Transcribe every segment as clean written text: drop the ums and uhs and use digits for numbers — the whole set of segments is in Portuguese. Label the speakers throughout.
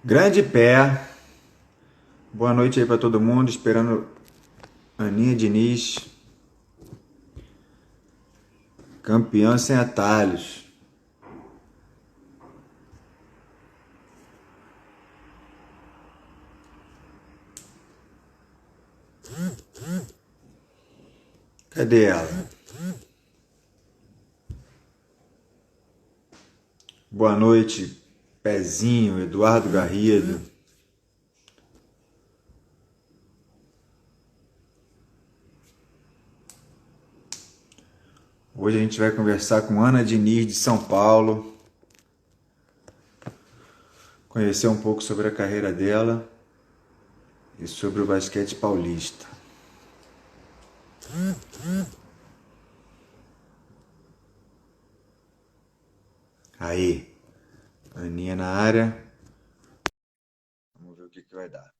Speaker 1: Grande pé. Boa noite aí pra todo mundo. Esperando Aninha Diniz, campeã sem atalhos. Cadê ela? Boa noite, Pezinho, Eduardo Garrido. Hoje a gente vai conversar com Ana Diniz de São Paulo, conhecer um pouco sobre a carreira dela e sobre o basquete paulista. Aí, Aninha na área. Vamos ver o que vai dar.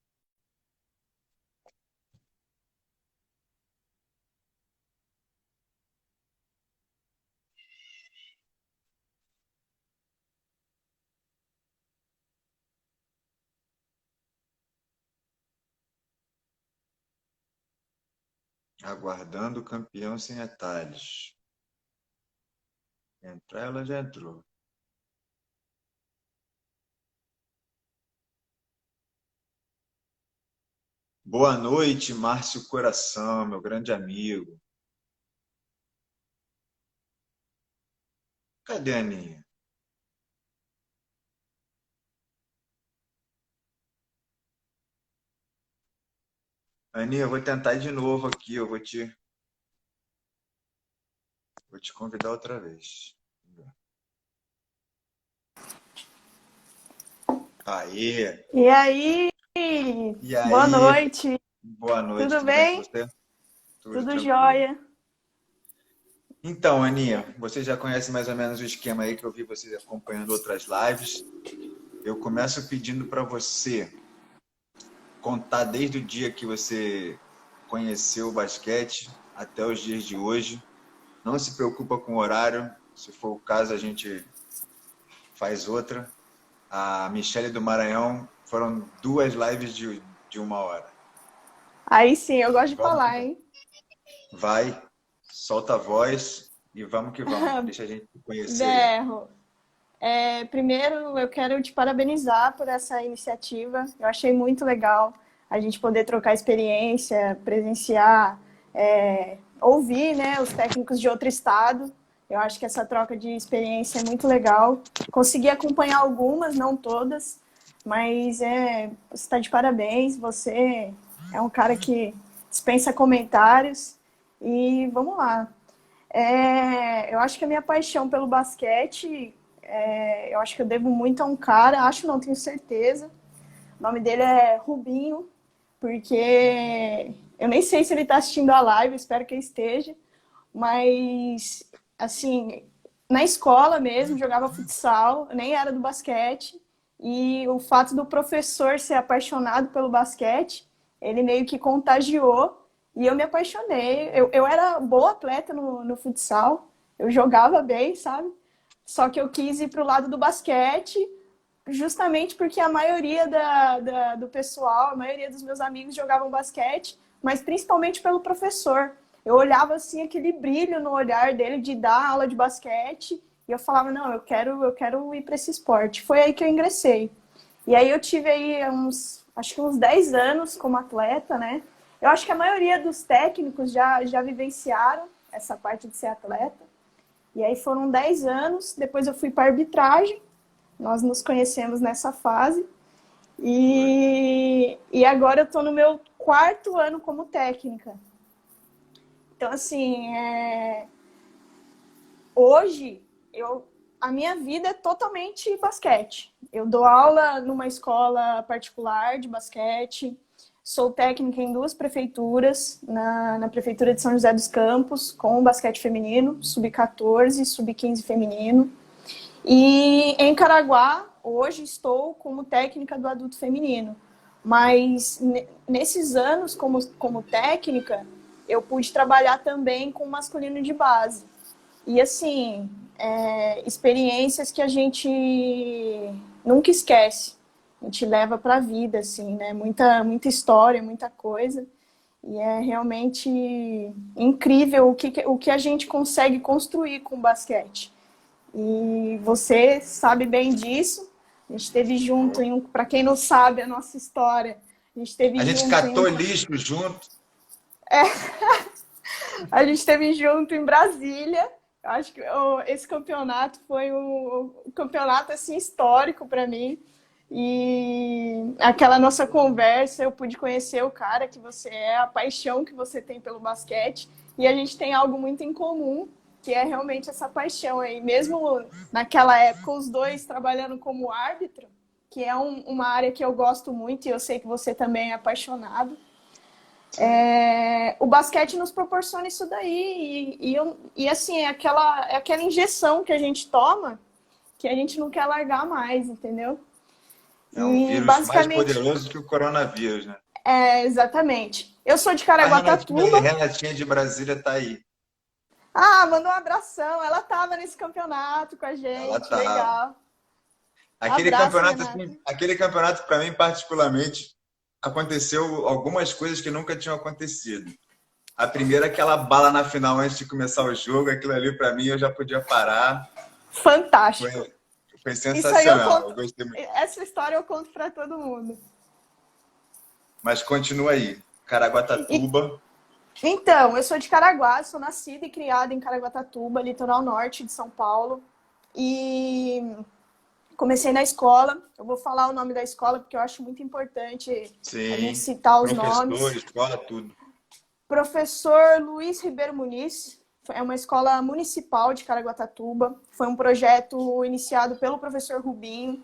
Speaker 1: Aguardando o campeão sem atalhos. Entrar, ela já entrou. Boa noite, Márcio Coração, meu grande amigo. Cadê a Aninha? Aninha, eu vou tentar de novo aqui, vou te convidar outra vez. Aê!
Speaker 2: E aí,
Speaker 1: E
Speaker 2: boa
Speaker 1: aí?
Speaker 2: noite,
Speaker 1: Boa noite,
Speaker 2: tudo
Speaker 1: tudo bem com
Speaker 2: bem?
Speaker 1: você? Tudo
Speaker 2: Tudo
Speaker 1: tranquilo.
Speaker 2: jóia.
Speaker 1: Então, Aninha, você já conhece mais ou menos o esquema aí que eu vi você acompanhando outras lives. Eu começo pedindo para você contar desde o dia que você conheceu o basquete até os dias de hoje. Não se preocupa com o horário, se for o caso a gente faz outra. A Michele do Maranhão foram duas lives de 1 hora.
Speaker 2: Aí sim, eu gosto de
Speaker 1: Vamos que
Speaker 2: falar,
Speaker 1: vamos.
Speaker 2: hein?
Speaker 1: Vai, solta a voz e vamos que vamos. Deixa a gente se conhecer aí.
Speaker 2: Berro, primeiro eu quero te parabenizar por essa iniciativa. Eu achei muito legal a gente poder trocar experiência, presenciar, ouvir, né, os técnicos de outro estado. Eu acho que essa troca de experiência é muito legal. Consegui acompanhar algumas, não todas, mas você está de parabéns. Você é um cara que dispensa comentários. E vamos lá. Eu acho que a minha paixão pelo basquete, eu acho que eu devo muito a um cara, acho não, tenho certeza. O nome dele é Rubinho, porque eu nem sei se ele está assistindo a live, espero que ele esteja, mas, assim, na escola mesmo, jogava futsal, nem era do basquete, e o fato do professor ser apaixonado pelo basquete, ele meio que contagiou, e eu me apaixonei. Eu era boa atleta no futsal, eu jogava bem, sabe? Só que eu quis ir para o lado do basquete, justamente porque a maioria do pessoal, a maioria dos meus amigos jogavam basquete, mas principalmente pelo professor. Eu olhava assim aquele brilho no olhar dele de dar aula de basquete e eu falava, não, eu quero ir para esse esporte. Foi aí que eu ingressei. E aí eu tive aí acho que uns 10 anos como atleta, né? Eu acho que a maioria dos técnicos já vivenciaram essa parte de ser atleta. E aí foram 10 anos, depois eu fui para arbitragem, nós nos conhecemos nessa fase.
Speaker 1: Foi.
Speaker 2: E agora eu estou no meu quarto ano como técnica. Então, assim, hoje a minha vida é totalmente basquete. Eu dou aula numa escola particular de basquete, sou técnica em duas prefeituras, na Prefeitura de São José dos Campos, com basquete feminino, sub-14, sub-15 feminino. E em Caraguá, hoje estou como técnica do adulto feminino. Mas nesses anos como técnica, eu pude trabalhar também com masculino de base. E assim, experiências que a gente nunca esquece. a gente leva para a vida, assim, né? Muita história, muita coisa. E é realmente incrível o que a gente consegue construir com o basquete. E você sabe bem disso. A gente esteve junto para quem não sabe a nossa história, a gente esteve
Speaker 1: A gente
Speaker 2: junto
Speaker 1: catou lixo junto.
Speaker 2: a gente esteve junto em Brasília. Eu acho que esse campeonato foi um campeonato assim histórico para mim. E aquela nossa conversa, eu pude conhecer o cara que você é, a paixão que você tem pelo basquete. E a gente tem algo muito em comum, que é realmente essa paixão aí. Mesmo naquela época, os dois trabalhando como árbitro, que é uma área que eu gosto muito e eu sei que você também é apaixonado. O basquete nos proporciona isso daí. E assim, é aquela injeção que a gente toma que a gente não quer largar mais, entendeu?
Speaker 1: É um vírus mais poderoso que o coronavírus, né?
Speaker 2: Exatamente. Eu sou de
Speaker 1: A
Speaker 2: Caraguatatuba.
Speaker 1: Renatinha de Brasília tá aí.
Speaker 2: Ah, mandou um abração. Ela estava nesse campeonato com a gente.
Speaker 1: Ela tá.
Speaker 2: Legal.
Speaker 1: Aquele campeonato, para mim, particularmente, aconteceu algumas coisas que nunca tinham acontecido. A primeira, aquela bala na final antes de começar o jogo, aquilo ali, para mim, eu já podia parar.
Speaker 2: Fantástico.
Speaker 1: Foi sensacional.
Speaker 2: Eu gostei muito. Essa história eu conto para todo mundo.
Speaker 1: Mas continua aí. Caraguatatuba.
Speaker 2: Então, eu sou de Caraguá, sou nascida e criada em Caraguatatuba, litoral norte de São Paulo. E comecei na escola. Eu vou falar o nome da escola porque eu acho muito importante a gente citar os nomes.
Speaker 1: Professor, escola, tudo.
Speaker 2: Professor Luiz Ribeiro Muniz. É uma escola municipal de Caraguatatuba. Foi um projeto iniciado pelo professor Rubinho.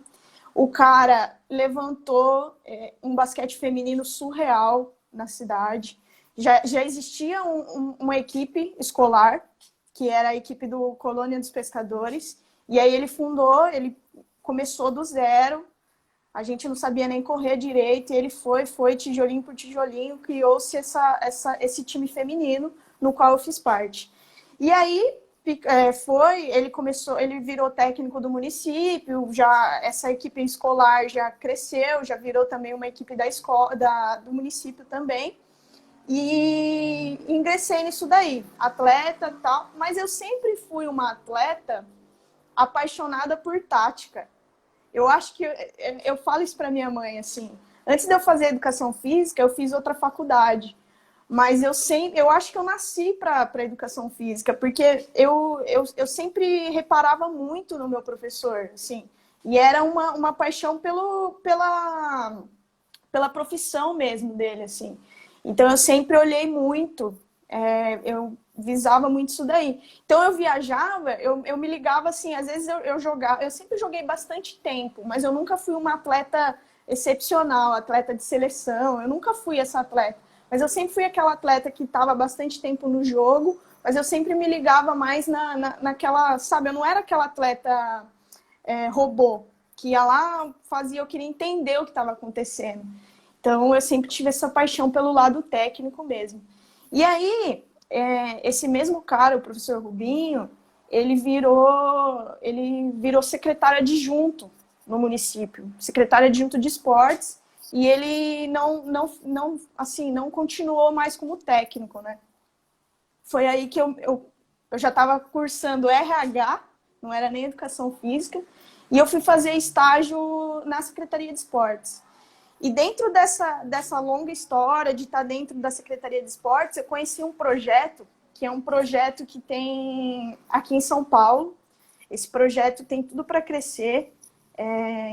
Speaker 2: O cara levantou um basquete feminino surreal na cidade. Já existia uma equipe escolar, que era a equipe do Colônia dos Pescadores. E aí ele começou do zero. A gente não sabia nem correr direito. E ele foi tijolinho por tijolinho, criou-se esse time feminino, no qual eu fiz parte. E aí ele virou técnico do município, essa equipe escolar já cresceu, já virou também uma equipe da escola, do município também. E ingressei nisso daí, atleta e tal, mas eu sempre fui uma atleta apaixonada por tática. Eu acho que eu falo isso para minha mãe, assim, antes de eu fazer educação física, eu fiz outra faculdade. Mas eu acho que eu nasci para educação física, porque eu sempre reparava muito no meu professor, assim, e era uma paixão pela profissão mesmo dele, assim. Então eu sempre olhei muito, eu visava muito isso daí. Então eu viajava, eu me ligava assim, às vezes eu jogava, eu sempre joguei bastante tempo, mas eu nunca fui uma atleta excepcional, atleta de seleção, eu nunca fui essa atleta. Mas eu sempre fui aquela atleta que estava bastante tempo no jogo, mas eu sempre me ligava mais naquela, sabe, eu não era aquela atleta robô, que ia lá, eu queria entender o que estava acontecendo. Então eu sempre tive essa paixão pelo lado técnico mesmo. E aí, esse mesmo cara, o professor Rubinho, ele virou secretário adjunto no município, secretário adjunto de esportes. E ele não continuou mais como técnico, né? Foi aí que eu já estava cursando RH, não era nem educação física, e eu fui fazer estágio na Secretaria de Esportes. E dentro dessa longa história de estar dentro da Secretaria de Esportes, eu conheci um projeto, que é um projeto que tem aqui em São Paulo. Esse projeto tem tudo para crescer.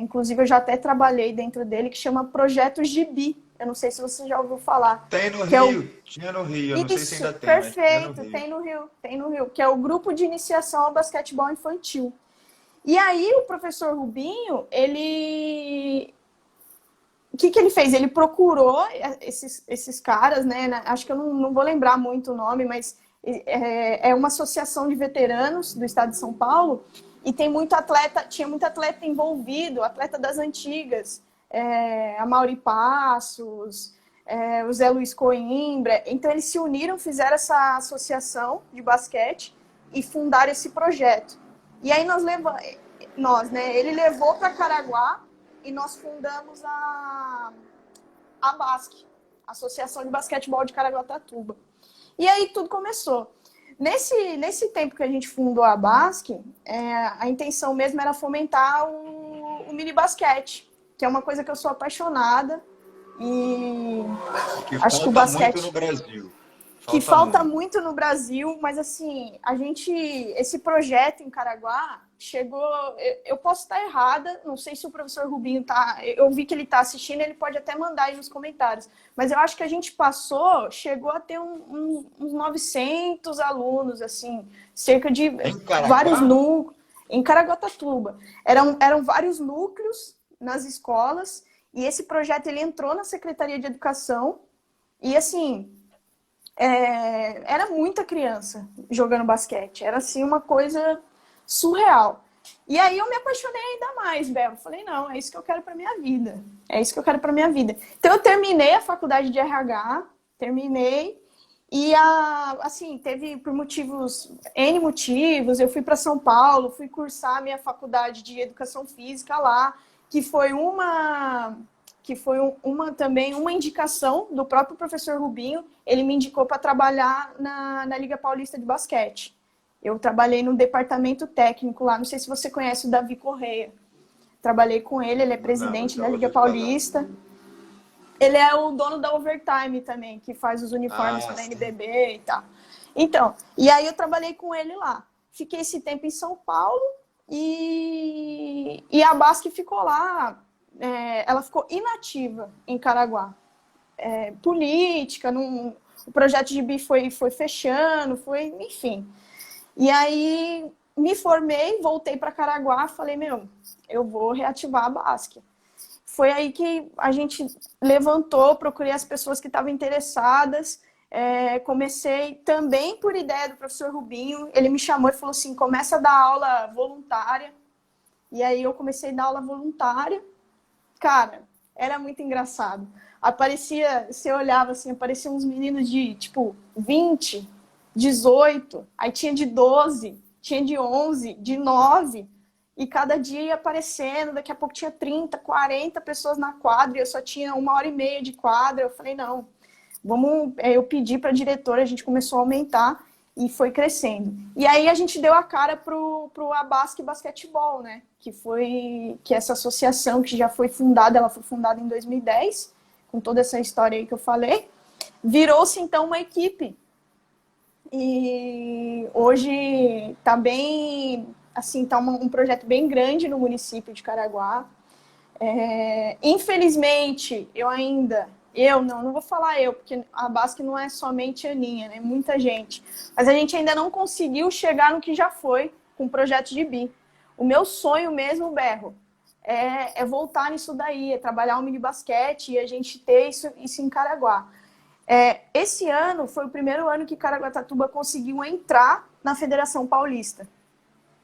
Speaker 2: Inclusive, eu já até trabalhei dentro dele, que chama Projeto Gibi. Eu não sei se você já ouviu falar.
Speaker 1: Tem no Rio, tinha no Rio, eu não sei se ainda tem.
Speaker 2: Perfeito, tem no Rio, que é o Grupo de Iniciação ao Basquetebol Infantil. E aí, o professor Rubinho, o que ele fez? Ele procurou esses caras, né? Acho que eu não vou lembrar muito o nome, mas é uma associação de veteranos do estado de São Paulo. E tinha muito atleta envolvido, atleta das antigas, a Mauri Passos, o Zé Luiz Coimbra. Então eles se uniram, fizeram essa associação de basquete e fundaram esse projeto. E aí ele levou para Caraguá e nós fundamos a BASC, Associação de Basquetebol de Caraguatatuba. E aí tudo começou. Nesse tempo que a gente fundou a BASC, a intenção mesmo era fomentar o mini basquete, que é uma coisa que eu sou apaixonada. E
Speaker 1: Que
Speaker 2: acho que o
Speaker 1: falta
Speaker 2: basquete
Speaker 1: muito no Brasil.
Speaker 2: que falta muito no Brasil, mas assim, esse projeto em Caraguá chegou, eu posso estar errada, não sei se o professor Rubinho tá, eu vi que ele está assistindo, ele pode até mandar aí nos comentários, mas eu acho que a gente chegou a ter uns 900 alunos, assim, cerca de vários núcleos, em Caraguatatuba. Eram vários núcleos nas escolas, e esse projeto ele entrou na Secretaria de Educação, e assim, era muita criança jogando basquete. Era, assim, uma coisa surreal. E aí eu me apaixonei ainda mais, Bel. Falei, não, é isso que eu quero para minha vida. É isso que eu quero para minha vida. Então eu terminei a faculdade de RH, e assim, teve por N motivos, eu fui para São Paulo, fui cursar a minha faculdade de Educação Física lá, que foi também uma indicação do próprio professor Rubinho. Ele me indicou para trabalhar na Liga Paulista de Basquete. Eu trabalhei no departamento técnico lá, não sei se você conhece o Davi Correia. Trabalhei com ele é presidente da Liga Paulista. Ele é o dono da Overtime também, que faz os uniformes para a NBB e tal. Então, e aí eu trabalhei com ele lá. Fiquei esse tempo em São Paulo e a BASC ficou lá. Ela ficou inativa em Caraguá. Política, o projeto de BI foi fechando, enfim. E aí me formei, voltei para Caraguá, falei, eu vou reativar a BASC. Foi aí que a gente levantou, procurei as pessoas que estavam interessadas, comecei também por ideia do professor Rubinho, ele me chamou e falou assim, começa a dar aula voluntária. E aí eu comecei a dar aula voluntária. Cara, era muito engraçado. Você olhava assim, apareciam uns meninos de, tipo, 20, 18, aí tinha de 12, tinha de 11, de 9, e cada dia ia aparecendo, daqui a pouco tinha 30, 40 pessoas na quadra, e eu só tinha 1h30 de quadra. Eu falei, não, eu pedi para a diretora, a gente começou a aumentar, e foi crescendo. E aí a gente deu a cara pro Abasc Basquetebol, né? Que essa associação que já foi fundada, ela foi fundada em 2010, com toda essa história aí que eu falei, virou-se então uma equipe. E hoje está bem, assim, tá um projeto bem grande no município de Caraguá. Infelizmente, não vou falar porque a BASC não é somente a Aninha, né? Muita gente. Mas a gente ainda não conseguiu chegar no que já foi com o projeto de BI. O meu sonho mesmo, Berro, é voltar nisso daí, é trabalhar o mini basquete e a gente ter isso em Caraguá. Esse ano foi o primeiro ano que Caraguatatuba conseguiu entrar na Federação Paulista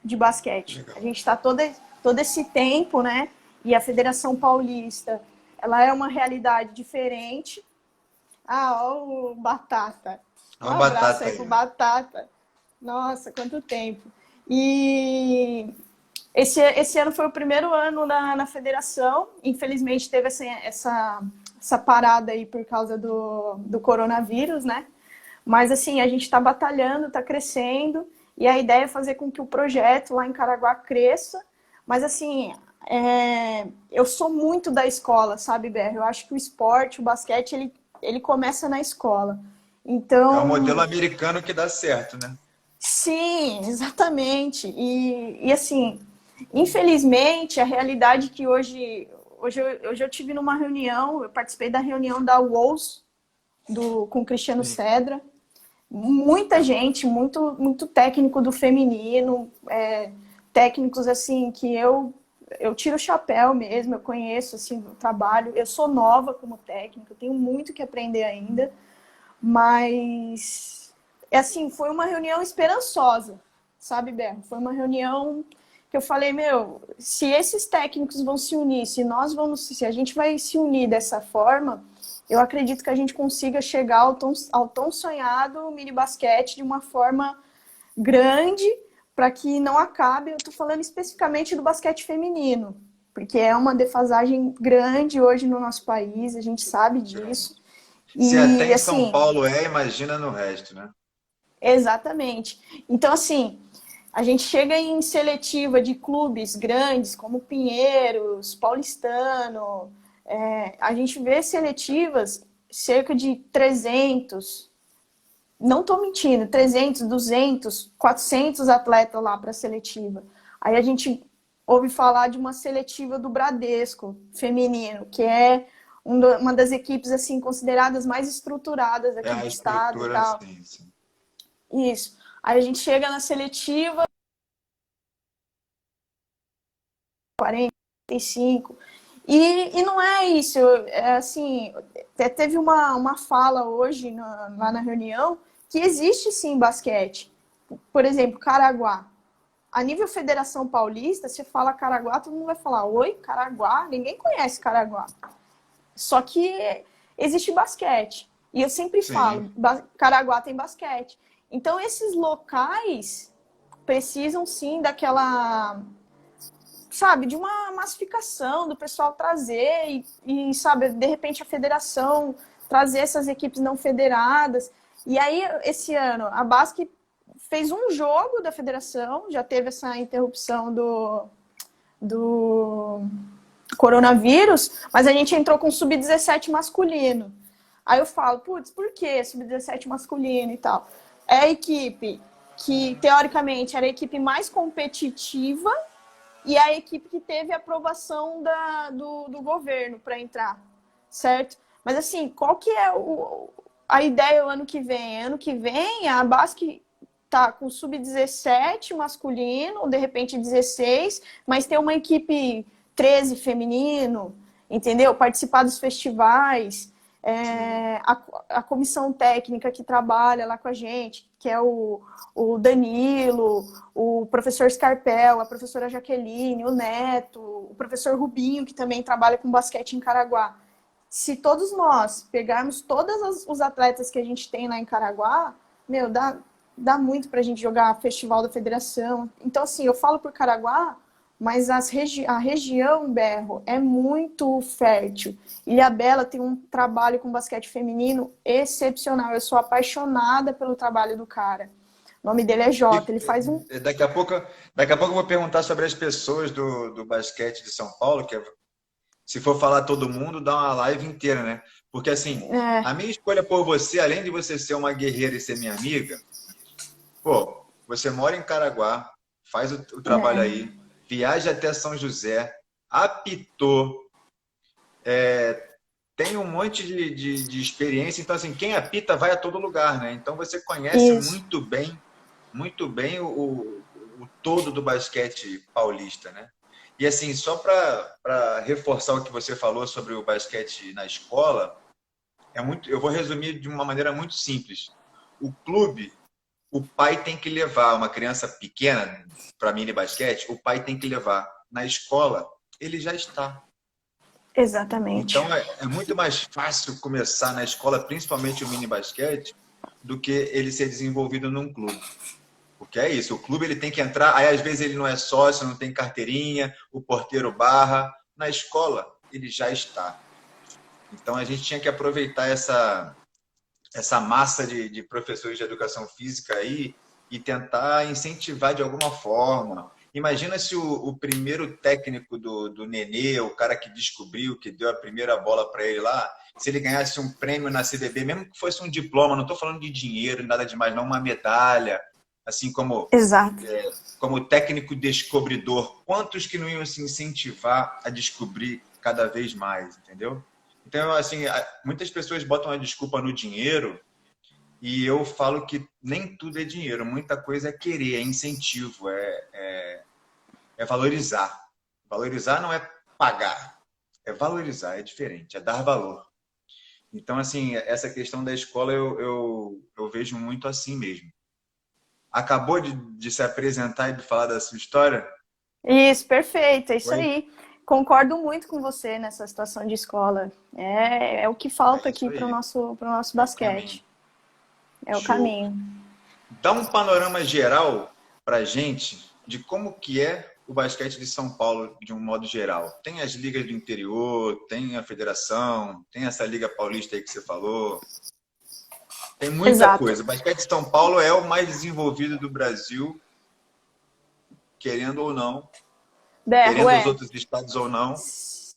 Speaker 2: de Basquete. Legal. A gente está todo esse tempo, né? E a Federação Paulista, ela é uma realidade diferente. Ó o Batata. Um abraço aí pro Batata. Nossa, quanto tempo. E esse ano foi o primeiro ano na federação. Infelizmente teve essa parada aí por causa do coronavírus, né? Mas assim, a gente está batalhando, está crescendo. E a ideia é fazer com que o projeto lá em Caraguá cresça. Mas assim, eu sou muito da escola, sabe, Ber? Eu acho que o esporte, o basquete, ele começa na escola. Então,
Speaker 1: é o modelo americano que dá certo, né?
Speaker 2: Sim, exatamente. E assim, infelizmente, a realidade que hoje eu tive numa reunião, eu participei da reunião da UOS, com o Cristiano Cedra. Muita gente, muito técnico do feminino, técnicos assim que eu tiro o chapéu mesmo, eu conheço assim, o trabalho, eu sou nova como técnica, eu tenho muito que aprender ainda, mas assim, foi uma reunião esperançosa, sabe, Berro? Foi uma reunião que eu falei, se esses técnicos vão se unir, se a gente vai se unir dessa forma, eu acredito que a gente consiga chegar ao tão sonhado mini basquete de uma forma grande, para que não acabe. Eu estou falando especificamente do basquete feminino, porque é uma defasagem grande hoje no nosso país, a gente sabe disso.
Speaker 1: Se até
Speaker 2: E
Speaker 1: em São
Speaker 2: assim,
Speaker 1: Paulo imagina no resto, né?
Speaker 2: exatamente. Então, assim, a gente chega em seletiva de clubes grandes, como Pinheiros, Paulistano, a gente vê seletivas cerca de 300, não estou mentindo, 300, 200, 400 atletas lá para a seletiva. Aí a gente ouve falar de uma seletiva do Bradesco feminino, que é uma das equipes assim consideradas mais estruturadas
Speaker 1: É
Speaker 2: aqui
Speaker 1: a
Speaker 2: do estado e
Speaker 1: estrutura,
Speaker 2: tal.
Speaker 1: sim, sim.
Speaker 2: Isso. Aí a gente chega na seletiva 45 e não é isso. É assim, até teve uma fala hoje lá na reunião que existe sim basquete. Por exemplo, Caraguá. A nível Federação Paulista, se fala Caraguá, todo mundo vai falar: oi, Caraguá? Ninguém conhece Caraguá. Só que existe basquete. E eu sempre
Speaker 1: Sim.
Speaker 2: falo, Caraguá tem basquete. Então, esses locais precisam sim daquela, sabe, de uma massificação do pessoal trazer sabe, de repente a federação trazer essas equipes não federadas. E aí, esse ano, a Basque fez um jogo da federação, já teve essa interrupção do coronavírus, mas a gente entrou com sub-17 masculino. Aí eu falo, putz, por que sub-17 masculino e tal? É a equipe que, teoricamente, era a equipe mais competitiva e a equipe que teve aprovação do governo para entrar, certo? Mas assim, qual que é a ideia o ano que vem? Ano que vem a Basque tá com sub-17 masculino, ou de repente 16, mas tem uma equipe 13 feminino, entendeu? Participar dos festivais, a comissão técnica que trabalha lá com a gente, que é o Danilo, o professor Scarpel, a professora Jaqueline, o Neto, o professor Rubinho, que também trabalha com basquete em Caraguá. Se todos nós pegarmos todos os atletas que a gente tem lá em Caraguá, meu, dá muito pra gente jogar festival da federação. Então, assim, eu falo por Caraguá, mas a região, Berro, é muito fértil. Ilhabela tem um trabalho com basquete feminino excepcional. Eu sou apaixonada pelo trabalho do cara. O nome dele é Jota. Ele faz um...
Speaker 1: Daqui a pouco eu vou perguntar sobre as pessoas do basquete de São Paulo, se for falar todo mundo, dá uma live inteira, né? Porque assim, a minha escolha por você, além de você ser uma guerreira e ser minha amiga, pô, você mora em Caraguá, faz o trabalho aí, viaja até São José, apitou, tem um monte de experiência. Então, assim, quem apita vai a todo lugar, né? Então, você conhece
Speaker 2: Isso.
Speaker 1: muito bem o todo do basquete paulista, né? E, assim, só para reforçar o que você falou sobre o basquete na escola, eu vou resumir de uma maneira muito simples. O clube, o pai tem que levar uma criança pequena para mini basquete, o pai tem que levar. Na escola, ele já está.
Speaker 2: Exatamente.
Speaker 1: Então é muito mais fácil começar na escola, principalmente o mini basquete, do que ele ser desenvolvido num clube. Porque é isso, o clube ele tem que entrar, aí às vezes ele não é sócio, não tem carteirinha, o porteiro barra. Na escola, ele já está. Então a gente tinha que aproveitar essa massa de professores de educação física aí e tentar incentivar de alguma forma. Imagina se o primeiro técnico do Nenê, o cara que descobriu, que deu a primeira bola para ele lá, se ele ganhasse um prêmio na CBB, mesmo que fosse um diploma, não estou falando de dinheiro, nada demais, não, uma medalha, assim
Speaker 2: Exato.
Speaker 1: como técnico descobridor, quantos que não iam se incentivar a descobrir cada vez mais, entendeu? Então, assim, muitas pessoas botam a desculpa no dinheiro e eu falo que nem tudo é dinheiro, muita coisa é querer, é incentivo, é valorizar. Valorizar não é pagar, é valorizar, é diferente, é dar valor. Então, assim, essa questão da escola eu vejo muito assim mesmo. Acabou de se apresentar e de falar da sua história?
Speaker 2: Isso, perfeito, é isso
Speaker 1: Foi?
Speaker 2: aí. Concordo muito com você nessa situação de escola. É o que falta
Speaker 1: É isso
Speaker 2: aqui para o
Speaker 1: aí,
Speaker 2: nosso
Speaker 1: é o caminho.
Speaker 2: basquete. É o
Speaker 1: Show.
Speaker 2: caminho.
Speaker 1: Dá um panorama geral para gente de como que é o basquete de São Paulo de um modo geral? Tem as ligas do interior, tem a federação, tem essa Liga Paulista aí que você falou. Tem muita
Speaker 2: Exato.
Speaker 1: coisa. O basquete de São Paulo é o mais desenvolvido do Brasil, querendo ou não,
Speaker 2: Berro,
Speaker 1: querendo os outros estados ou não,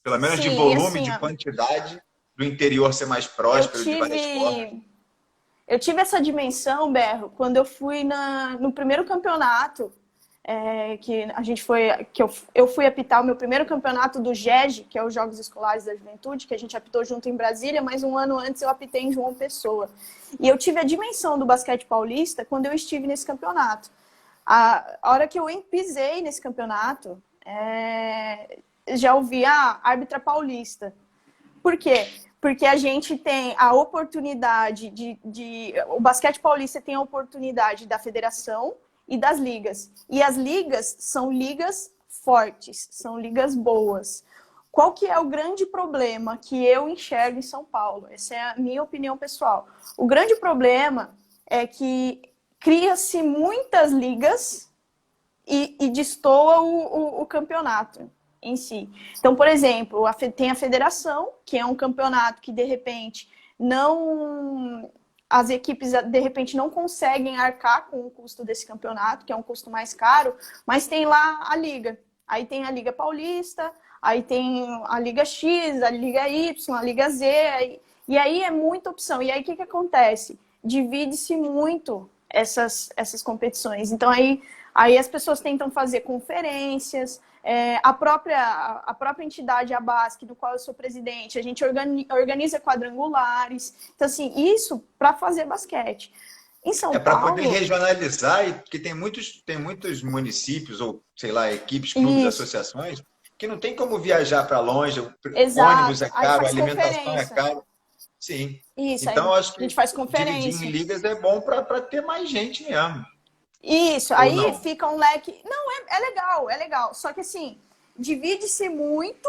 Speaker 1: pelo menos de
Speaker 2: sim, e
Speaker 1: volume,
Speaker 2: assim,
Speaker 1: de
Speaker 2: ó,
Speaker 1: quantidade, do interior ser mais
Speaker 2: eu
Speaker 1: próspero de várias formas.
Speaker 2: tive, eu tive essa dimensão, Berro, quando eu fui no primeiro campeonato, que a gente foi, eu fui apitar o meu primeiro campeonato do GEG, que é os Jogos Escolares da Juventude, que a gente apitou junto em Brasília, mas um ano antes eu apitei em João Pessoa. E eu tive a dimensão do basquete paulista quando eu estive nesse campeonato. A hora que eu pisei nesse campeonato, já ouvi a árbitra paulista. Por quê? Porque a gente tem a oportunidade o basquete paulista tem a oportunidade da federação e das ligas. E as ligas são ligas fortes, são ligas boas. Qual que é o grande problema que eu enxergo em São Paulo? Essa é a minha opinião pessoal. O grande problema é que cria-se muitas ligas e destoa o campeonato em si. Então, por exemplo, tem a federação, que é um campeonato que, de repente, não... As equipes, de repente, não conseguem arcar com o custo desse campeonato, que é um custo mais caro, mas tem lá a liga. Aí tem a Liga Paulista, aí tem a Liga X, a Liga Y, a Liga Z, e aí é muita opção. E aí o que acontece? Divide-se muito essas competições. Então, aí as pessoas tentam fazer conferências, a própria entidade, a BASC, do qual eu sou presidente, a gente organiza quadrangulares. Então, assim, isso para fazer basquete. Em São
Speaker 1: Para
Speaker 2: Paulo...
Speaker 1: poder regionalizar, porque tem muitos municípios, ou sei lá, equipes, clubes,
Speaker 2: Isso,
Speaker 1: associações, que não tem como viajar para longe, ônibus
Speaker 2: exato.
Speaker 1: é
Speaker 2: Aí
Speaker 1: caro,
Speaker 2: faz
Speaker 1: alimentação é
Speaker 2: conferência.
Speaker 1: caro. Sim.
Speaker 2: Isso, aí
Speaker 1: Então, eu acho
Speaker 2: a gente
Speaker 1: que
Speaker 2: faz
Speaker 1: dividir em
Speaker 2: conferência.
Speaker 1: ligas é bom para ter mais gente mesmo.
Speaker 2: Isso,
Speaker 1: Ou
Speaker 2: aí
Speaker 1: não?
Speaker 2: fica um leque... Não, é legal, é legal. Só que, assim, divide-se muito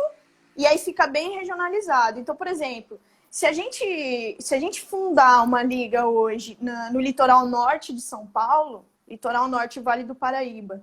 Speaker 2: e aí fica bem regionalizado. Então, por exemplo, se a gente fundar uma liga hoje no litoral norte de São Paulo, litoral norte Vale do Paraíba,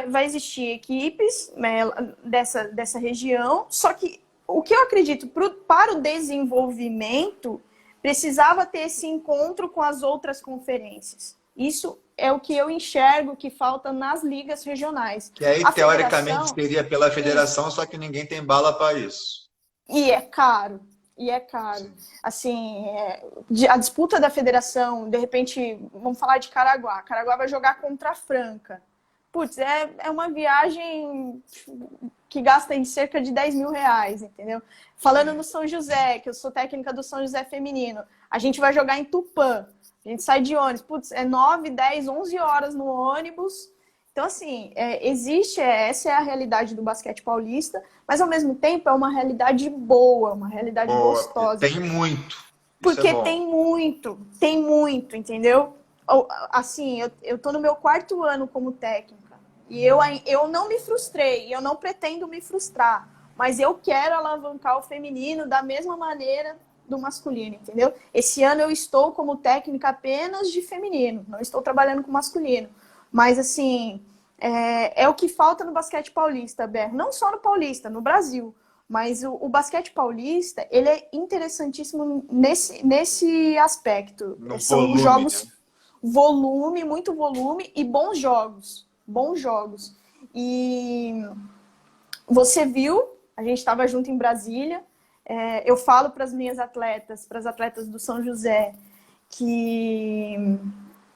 Speaker 2: vai existir equipes, né, dessa região, só que o que eu acredito para o desenvolvimento precisava ter esse encontro com as outras conferências. Isso é o que eu enxergo que falta nas ligas regionais.
Speaker 1: Que aí,
Speaker 2: A
Speaker 1: teoricamente,
Speaker 2: federação,
Speaker 1: seria pela
Speaker 2: isso.
Speaker 1: federação, só que ninguém tem bala para isso.
Speaker 2: E é caro. E é caro. Assim, a disputa da federação, de repente, vamos falar de Caraguá. Caraguá vai jogar contra a Franca. Putz, é uma viagem que gasta em cerca de 10 mil reais, entendeu? Falando no São José, que eu sou técnica do São José feminino, a gente vai jogar em Tupã. A gente sai de ônibus, putz, 9, 10, 11 horas no ônibus. Então, assim, essa é a realidade do basquete paulista, mas ao mesmo tempo é uma realidade boa, uma realidade
Speaker 1: Boa,
Speaker 2: gostosa.
Speaker 1: tem muito. Isso é
Speaker 2: Porque
Speaker 1: bom.
Speaker 2: tem muito, entendeu? Assim, eu tô no meu 4º ano como técnica e eu não me frustrei, eu não pretendo me frustrar, mas eu quero alavancar o feminino da mesma maneira do masculino, entendeu? Esse ano eu estou como técnica apenas de feminino, não estou trabalhando com masculino. Mas, assim, é o que falta no basquete paulista, Ber. Não só no paulista, no Brasil. Mas o basquete paulista, ele é interessantíssimo nesse aspecto.
Speaker 1: No
Speaker 2: São
Speaker 1: volume, né?
Speaker 2: jogos, volume, muito volume e bons jogos. Bons jogos. E você viu, a gente estava junto em Brasília, eu falo para as minhas atletas, para as atletas do São José, que...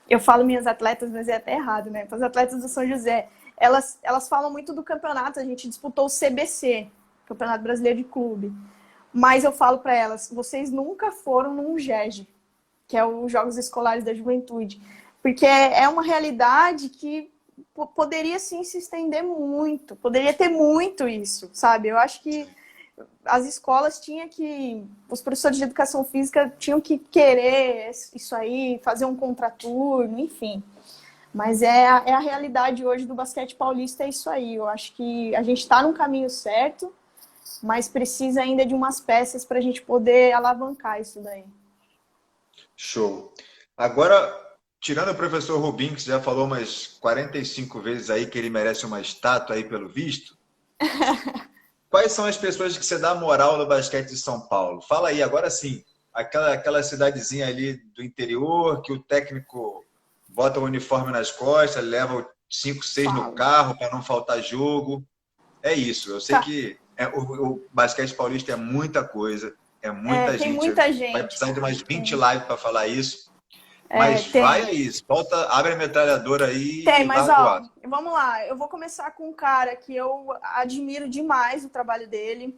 Speaker 2: Eu falo minhas atletas, mas é até errado, né? Para as atletas do São José, elas falam muito do campeonato, a gente disputou o CBC, Campeonato Brasileiro de Clube. Mas eu falo para elas, vocês nunca foram num GEG, que é os Jogos Escolares da Juventude. Porque é uma realidade que poderia, sim, se estender muito. Poderia ter muito isso, sabe? Eu acho que as escolas os professores de educação física tinham que querer isso aí, fazer um contraturno, enfim. Mas é a realidade hoje do basquete paulista, é isso aí. Eu acho que a gente está no caminho certo, mas precisa ainda de umas peças para a gente poder alavancar isso daí.
Speaker 1: Show. Agora, tirando o professor Rubim, que você já falou umas 45 vezes aí que ele merece uma estátua aí pelo visto, quais são as pessoas que você dá moral no basquete de São Paulo? Fala aí, agora sim. Aquela cidadezinha ali do interior, que o técnico bota o uniforme nas costas, leva o 5, 6 no
Speaker 2: Fala.
Speaker 1: carro para não faltar jogo. É isso. Eu sei
Speaker 2: Tá.
Speaker 1: que o basquete paulista é muita coisa, é
Speaker 2: É,
Speaker 1: muita
Speaker 2: tem
Speaker 1: gente.
Speaker 2: muita
Speaker 1: Vai
Speaker 2: gente,
Speaker 1: precisar de
Speaker 2: cara.
Speaker 1: umas 20 lives para falar isso.
Speaker 2: É,
Speaker 1: Mas vai
Speaker 2: tem.
Speaker 1: aí, solta, abre a metralhadora aí
Speaker 2: Tem,
Speaker 1: e
Speaker 2: mas
Speaker 1: larga o
Speaker 2: ó,
Speaker 1: aço.
Speaker 2: vamos lá. Eu vou começar com um cara que eu admiro demais o trabalho dele.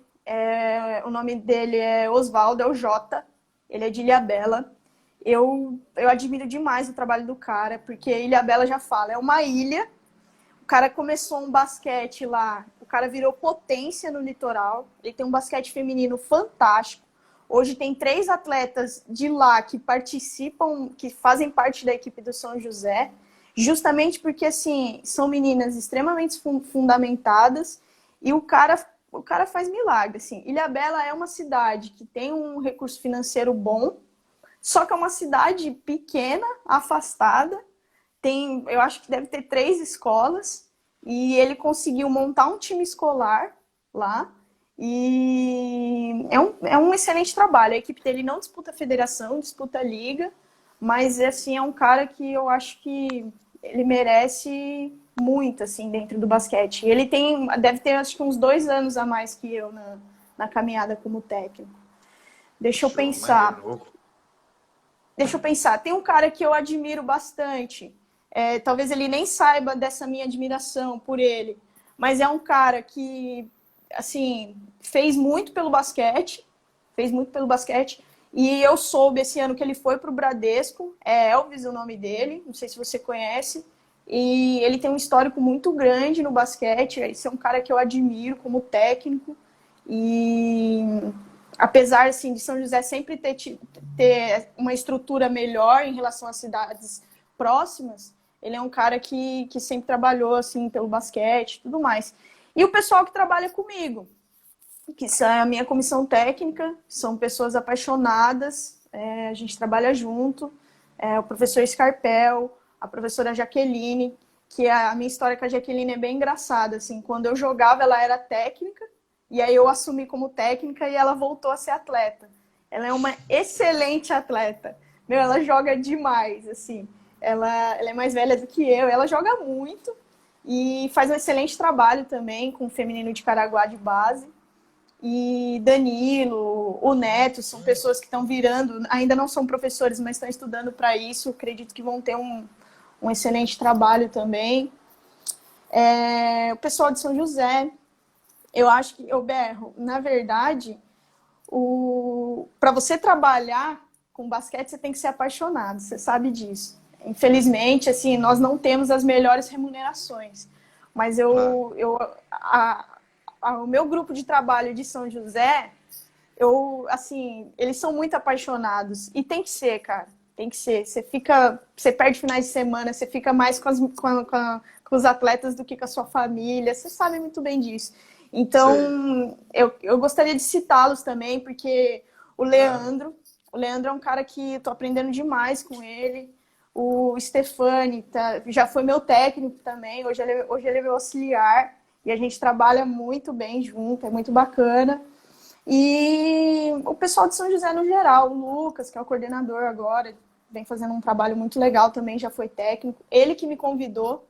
Speaker 2: O nome dele é Oswaldo, é o Jota. Ele é de Ilhabela. Eu admiro demais o trabalho do cara, porque Ilhabela já fala, é uma ilha. O cara começou um basquete lá, o cara virou potência no litoral. Ele tem um basquete feminino fantástico. Hoje tem 3 atletas de lá que participam, que fazem parte da equipe do São José, justamente porque, assim, são meninas extremamente fundamentadas e o cara faz milagre, assim. Ilhabela é uma cidade que tem um recurso financeiro bom, só que é uma cidade pequena, afastada, eu acho que deve ter 3 escolas, e ele conseguiu montar um time escolar lá, e é um excelente trabalho. A equipe dele não disputa a federação, disputa a liga, mas assim, é um cara que eu acho que ele merece muito assim dentro do basquete. Ele deve ter acho que uns 2 anos a mais que eu na caminhada como técnico. Deixa eu
Speaker 1: Show, maneiro,
Speaker 2: pensar.
Speaker 1: novo.
Speaker 2: Deixa eu pensar. Tem um cara que eu admiro bastante. Talvez ele nem saiba dessa minha admiração por ele, mas é um cara que, assim, fez muito pelo basquete, e eu soube esse ano que ele foi para o Bradesco, é Elvis o nome dele, não sei se você conhece, e ele tem um histórico muito grande no basquete. Esse é um cara que eu admiro como técnico, e apesar assim, de São José sempre ter uma estrutura melhor em relação às cidades próximas, ele é um cara que sempre trabalhou assim pelo basquete e tudo mais. E o pessoal que trabalha comigo, que são a minha comissão técnica, são pessoas apaixonadas, a gente trabalha junto, o professor Scarpel, a professora Jaqueline, que a minha história com a Jaqueline é bem engraçada, assim, quando eu jogava ela era técnica, e aí eu assumi como técnica e ela voltou a ser atleta. Ela é uma excelente atleta. Meu, ela joga demais, assim. Ela é mais velha do que eu, ela joga muito e faz um excelente trabalho também com o feminino de Caraguá de base. E Danilo, o Neto, são pessoas que estão virando, ainda não são professores, mas estão estudando para isso. Acredito que vão ter um excelente trabalho também. O pessoal de São José, eu acho que, eu berro, na verdade, para você trabalhar com basquete, você tem que ser apaixonado, você sabe disso. Infelizmente, assim, nós não temos as melhores remunerações, mas
Speaker 1: Claro.
Speaker 2: o meu grupo de trabalho de São José, assim, eles são muito apaixonados, e tem que ser, cara, tem que ser. Você perde finais de semana, você fica mais com os atletas do que com a sua família, você sabe muito bem disso.
Speaker 1: Sei.
Speaker 2: Então, eu gostaria de citá-los também, porque o
Speaker 1: Claro.
Speaker 2: Leandro, o Leandro é um cara que estou aprendendo demais com ele. O Stefani já foi meu técnico também, hoje ele é meu auxiliar, e a gente trabalha muito bem junto, é muito bacana. E o pessoal de São José no geral, o Lucas, que é o coordenador agora, vem fazendo um trabalho muito legal também, já foi técnico. Ele que me convidou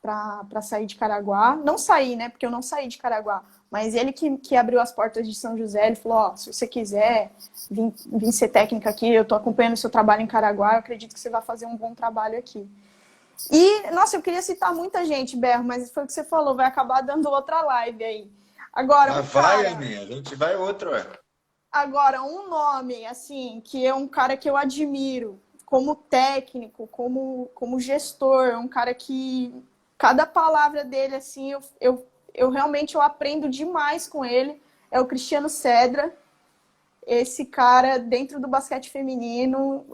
Speaker 2: para sair de Caraguá. Não saí, né? Porque eu não saí de Caraguá. Mas ele que abriu as portas de São José. Ele falou, ó, se você quiser vir ser técnica aqui, eu tô acompanhando o seu trabalho em Caraguá, eu acredito que você vai fazer um bom trabalho aqui. E, nossa, eu queria citar muita gente, Berro, mas foi o que você falou, vai acabar dando outra live aí. Agora,
Speaker 1: Mas vai, Aninha, a gente vai outro, ué.
Speaker 2: um nome, assim, que é um cara que eu admiro como técnico, como gestor, um cara que cada palavra dele, assim, eu realmente aprendo demais com ele, é o Cristiano Cedra. Esse cara, dentro do basquete feminino,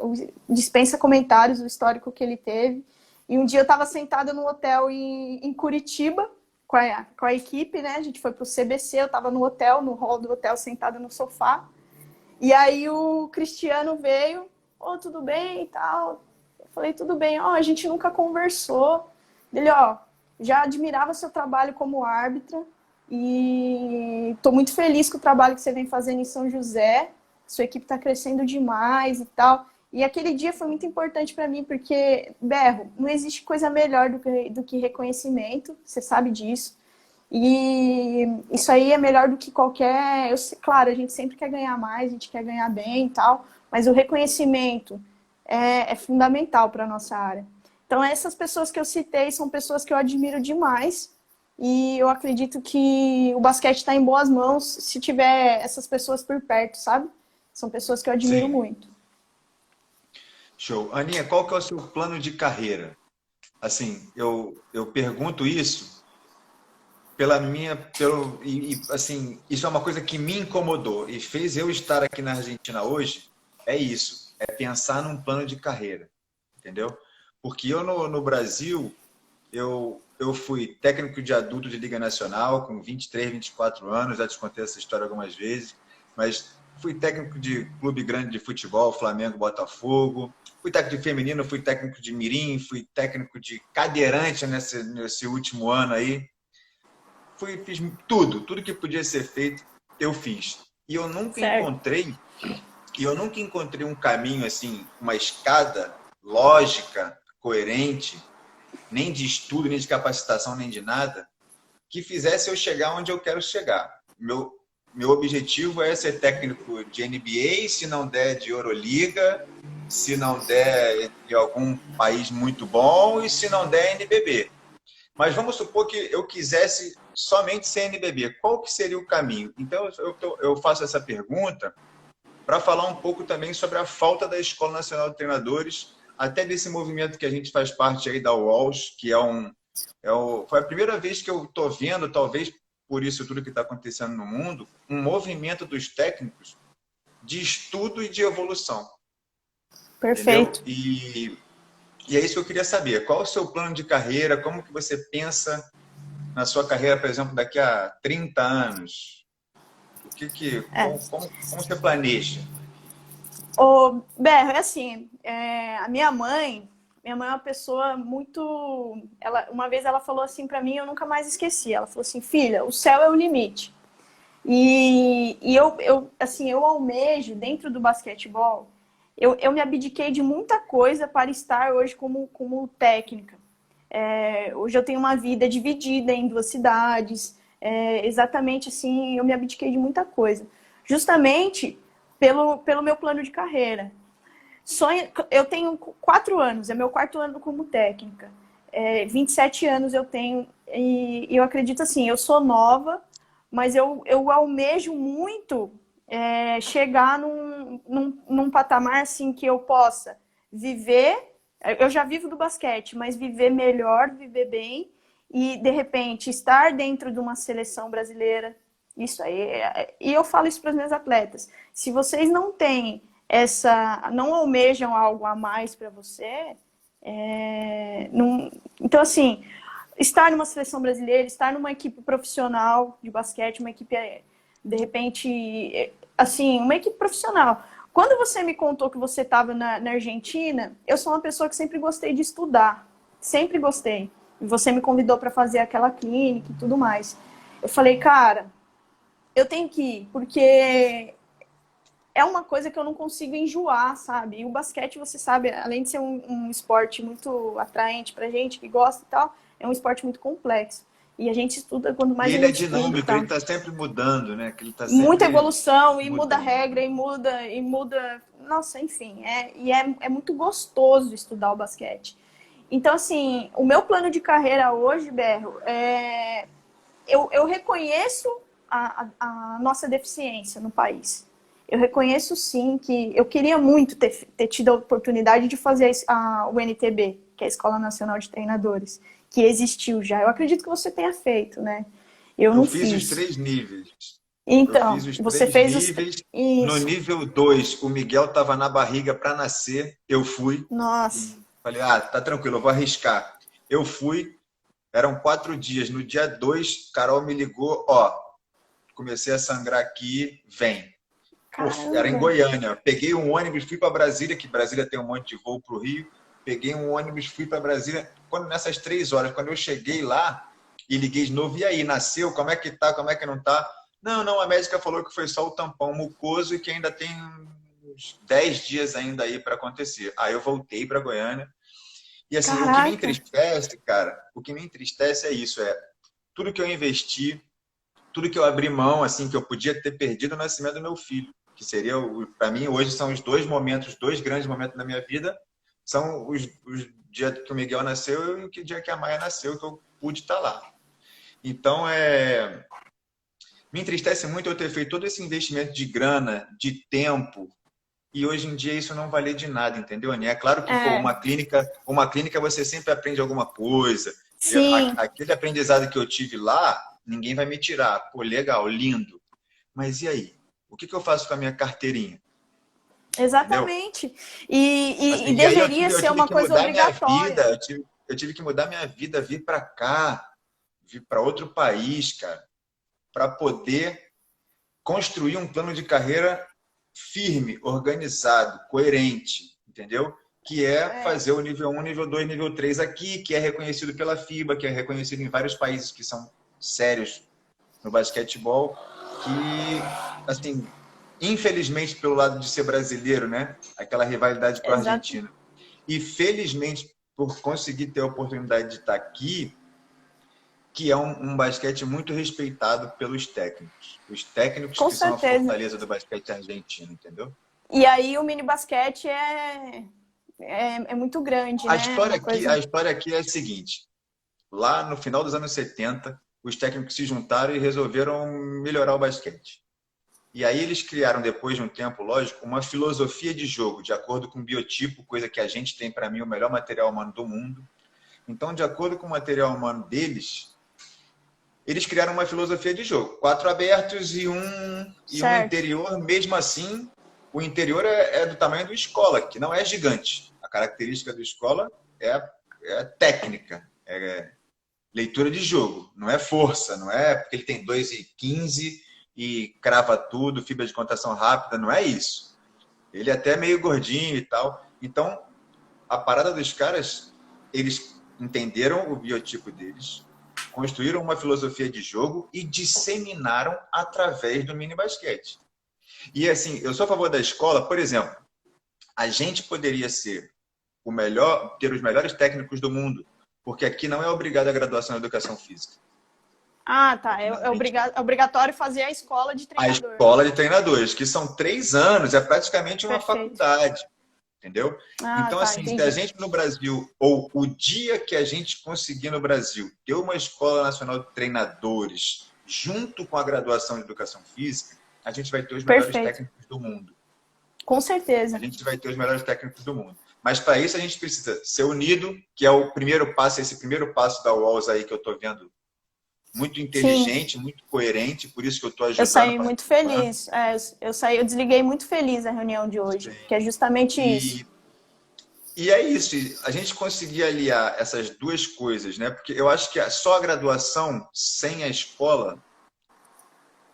Speaker 2: dispensa comentários o histórico que ele teve. E um dia eu estava sentada no hotel em Curitiba, com a equipe, né? A gente foi pro CBC, eu estava no hotel, no hall do hotel, sentada no sofá. E aí o Cristiano veio, tudo bem e tal. Falei, tudo bem, ó, a gente nunca conversou. Ele, ó, já admirava seu trabalho como árbitra e tô muito feliz com o trabalho que você vem fazendo em São José. Sua equipe tá crescendo demais e tal. E aquele dia foi muito importante para mim, porque, Berro, não existe coisa melhor do que reconhecimento, você sabe disso. E isso aí é melhor do que qualquer... claro, a gente sempre quer ganhar mais, a gente quer ganhar bem e tal, mas o reconhecimento é fundamental para a nossa área. Então, essas pessoas que eu citei são pessoas que eu admiro demais e eu acredito que o basquete está em boas mãos se tiver essas pessoas por perto, sabe? São pessoas que eu admiro
Speaker 1: Sim.
Speaker 2: muito.
Speaker 1: Show. Aninha, qual que é o seu plano de carreira? Assim, eu pergunto isso assim, isso é uma coisa que me incomodou e fez eu estar aqui na Argentina hoje. É isso, é pensar num plano de carreira, entendeu? Porque eu no Brasil, eu fui técnico de adulto de Liga Nacional com 23, 24 anos, já te contei essa história algumas vezes, mas fui técnico de clube grande de futebol, Flamengo, Botafogo, fui técnico de feminino, fui técnico de mirim, fui técnico de cadeirante nesse último ano aí. Fiz tudo que podia ser feito, eu fiz. E
Speaker 2: Certo.
Speaker 1: eu nunca encontrei um caminho assim, uma escada lógica, coerente, nem de estudo, nem de capacitação, nem de nada, que fizesse eu chegar onde eu quero chegar. Meu objetivo é ser técnico de NBA, se não der de Euroliga, se não der de algum país muito bom e se não der NBB. Mas vamos supor que eu quisesse somente ser NBB. Qual que seria o caminho? Então, eu faço essa pergunta para falar um pouco também sobre a falta da Escola Nacional de Treinadores, até desse movimento que a gente faz parte aí da UOLS, que foi a primeira vez que eu estou vendo, talvez por isso tudo que está acontecendo no mundo, um movimento dos técnicos de estudo e de evolução.
Speaker 2: Perfeito.
Speaker 1: Entendeu? E é isso que eu queria saber. Qual o seu plano de carreira? Como que você pensa na sua carreira, por exemplo, daqui a 30 anos? Como você planeja?
Speaker 2: Ô, Berro, é assim, a minha mãe é uma pessoa muito... uma vez ela falou assim para mim, eu nunca mais esqueci. Ela falou assim, filha, o céu é o limite. E eu almejo, dentro do basquetebol, eu me abdiquei de muita coisa para estar hoje como técnica. Hoje eu tenho uma vida dividida em 2 cidades. Exatamente assim, eu me abdiquei de muita coisa. Justamente pelo meu plano de carreira. Eu tenho 4 anos, é meu 4º ano como técnica. 27 anos eu tenho, e eu acredito assim, eu sou nova, mas eu almejo muito chegar num patamar assim que eu possa viver. Eu já vivo do basquete, mas viver melhor, viver bem e, de repente, estar dentro de uma seleção brasileira. Isso aí. E eu falo isso para os meus atletas. Se vocês não têm não almejam algo a mais para você, então, assim, estar numa seleção brasileira, estar numa equipe profissional de basquete, uma equipe, de repente, assim, uma equipe profissional. Quando você me contou que você estava na Argentina, eu sou uma pessoa que sempre gostei de estudar. Sempre gostei. E você me convidou para fazer aquela clínica e tudo mais. Eu falei, cara, eu tenho que ir, porque é uma coisa que eu não consigo enjoar, sabe? E o basquete, você sabe, além de ser um esporte muito atraente pra gente, que gosta e tal, é um esporte muito complexo. E a gente estuda, quanto mais
Speaker 1: E
Speaker 2: a
Speaker 1: ele é
Speaker 2: gente estuda,
Speaker 1: dinâmico,
Speaker 2: tá?
Speaker 1: ele está sempre mudando, né? Que ele está
Speaker 2: Muita
Speaker 1: sempre
Speaker 2: evolução, e muda
Speaker 1: mudando.
Speaker 2: regra, e muda... Nossa, enfim, é muito gostoso estudar o basquete. Então, assim, o meu plano de carreira hoje, Berro, eu reconheço a nossa deficiência no país. Eu reconheço, sim, que eu queria muito ter tido a oportunidade de fazer o NTB, que é a Escola Nacional de Treinadores, que existiu já. Eu acredito que você tenha feito, né? Eu
Speaker 1: Eu
Speaker 2: não
Speaker 1: fiz os
Speaker 2: fiz.
Speaker 1: 3 níveis. Eu fiz
Speaker 2: Então,
Speaker 1: os
Speaker 2: você
Speaker 1: 3
Speaker 2: fez
Speaker 1: níveis. No
Speaker 2: Isso.
Speaker 1: nível 2, o Miguel estava na barriga para nascer. Eu fui.
Speaker 2: Nossa.
Speaker 1: E falei, tá tranquilo, eu vou arriscar. Eu fui. Eram 4 dias. No dia 2, Carol me ligou. Comecei a sangrar aqui, vem. Pô, era em
Speaker 2: Caramba.
Speaker 1: Goiânia. Peguei um ônibus, fui para Brasília, que Brasília tem um monte de voo para o Rio. peguei um ônibus, fui para Brasília. Quando nessas 3 horas, quando eu cheguei lá e liguei de novo, e aí, nasceu? Como é que tá? Como é que não tá? Não, a médica falou que foi só o tampão mucoso e que ainda tem uns 10 dias ainda aí para acontecer. Aí eu voltei para Goiânia. E assim, o que me
Speaker 2: Caraca.
Speaker 1: entristece, cara, o que me entristece é isso, tudo que eu investi, tudo que eu abri mão, assim, que eu podia ter perdido o nascimento do meu filho, que seria, para mim, hoje são os dois momentos, dois grandes momentos da minha vida, são os dias que o Miguel nasceu e o dia que a Maia nasceu, que eu pude estar lá. Então, me entristece muito eu ter feito todo esse investimento de grana, de tempo, e hoje em dia isso não valer de nada, entendeu, Aninha? É claro que, pô,
Speaker 2: É,
Speaker 1: uma clínica você sempre aprende alguma coisa.
Speaker 2: sim,
Speaker 1: Aquele aprendizado que eu tive lá, ninguém vai me tirar. Pô, legal, lindo. Mas e aí? O que eu faço com a minha carteirinha? Entendeu?
Speaker 2: exatamente. E
Speaker 1: Assim, e aí
Speaker 2: deveria
Speaker 1: eu
Speaker 2: ser
Speaker 1: tive
Speaker 2: uma
Speaker 1: que
Speaker 2: coisa
Speaker 1: mudar minha
Speaker 2: obrigatória.
Speaker 1: vida, eu tive que mudar minha vida, vir para cá, vir para outro país, cara, para poder construir um plano de carreira firme, organizado, coerente, entendeu? Que é
Speaker 2: É,
Speaker 1: fazer o nível 1, nível 2, nível 3 aqui, que é reconhecido pela FIBA, que é reconhecido em vários países que são sérios no basquetebol, que, assim, infelizmente, pelo lado de ser brasileiro, né? Aquela rivalidade com a
Speaker 2: exato.
Speaker 1: Argentina. E felizmente, por conseguir ter a oportunidade de estar aqui, que é um basquete muito respeitado pelos técnicos. Os técnicos
Speaker 2: Com
Speaker 1: que são a
Speaker 2: certeza.
Speaker 1: fortaleza do basquete argentino, entendeu?
Speaker 2: E aí o mini basquete é muito grande, né? Uma
Speaker 1: A
Speaker 2: coisa.
Speaker 1: história aqui é a seguinte: lá no final dos anos 70, os técnicos se juntaram e resolveram melhorar o basquete. E aí eles criaram, depois de um tempo, lógico, uma filosofia de jogo, de acordo com o biotipo, coisa que a gente tem, para mim, o melhor material humano do mundo. Então, de acordo com o material humano deles, eles criaram uma filosofia de jogo. 4 abertos e um
Speaker 2: Certo.
Speaker 1: interior, mesmo assim, o interior é do tamanho do escola, que não é gigante. A característica do escola é técnica, é leitura de jogo, não é força, não é porque ele tem 2,15 e crava tudo, fibra de contação rápida, não é isso. Ele é até meio gordinho e tal. Então, a parada dos caras, eles entenderam o biotipo deles, construíram uma filosofia de jogo e disseminaram através do mini basquete. E assim, eu sou a favor da escola, por exemplo, a gente poderia ser o melhor, ter os melhores técnicos do mundo, porque aqui não é obrigado a graduação em educação física.
Speaker 2: Ah, tá.
Speaker 1: Aqui
Speaker 2: É é obrigatório fazer a escola de
Speaker 1: a
Speaker 2: treinador, né?
Speaker 1: escola de treinadores, que são 3 anos, é praticamente uma
Speaker 2: Perfeito.
Speaker 1: faculdade, entendeu?
Speaker 2: Ah,
Speaker 1: Então,
Speaker 2: tá,
Speaker 1: assim, se a
Speaker 2: entendi.
Speaker 1: gente no Brasil, ou o dia que a gente conseguir no Brasil ter uma escola nacional de treinadores junto com a graduação de educação física, a gente vai ter os melhores
Speaker 2: Perfeito.
Speaker 1: técnicos do mundo.
Speaker 2: Com
Speaker 1: A
Speaker 2: certeza.
Speaker 1: gente vai ter os melhores técnicos do mundo. Mas para isso a gente precisa ser unido, que é o primeiro passo, esse primeiro passo da UOLS aí que eu estou vendo, muito
Speaker 2: Sim,
Speaker 1: inteligente, muito coerente, por isso que eu estou
Speaker 2: eu
Speaker 1: ajudando,
Speaker 2: saí muito
Speaker 1: participando.
Speaker 2: feliz. É, eu desliguei muito feliz a reunião de hoje, que é justamente isso.
Speaker 1: E E é isso, a gente conseguir aliar essas duas coisas, né? Porque eu acho que só a graduação sem a escola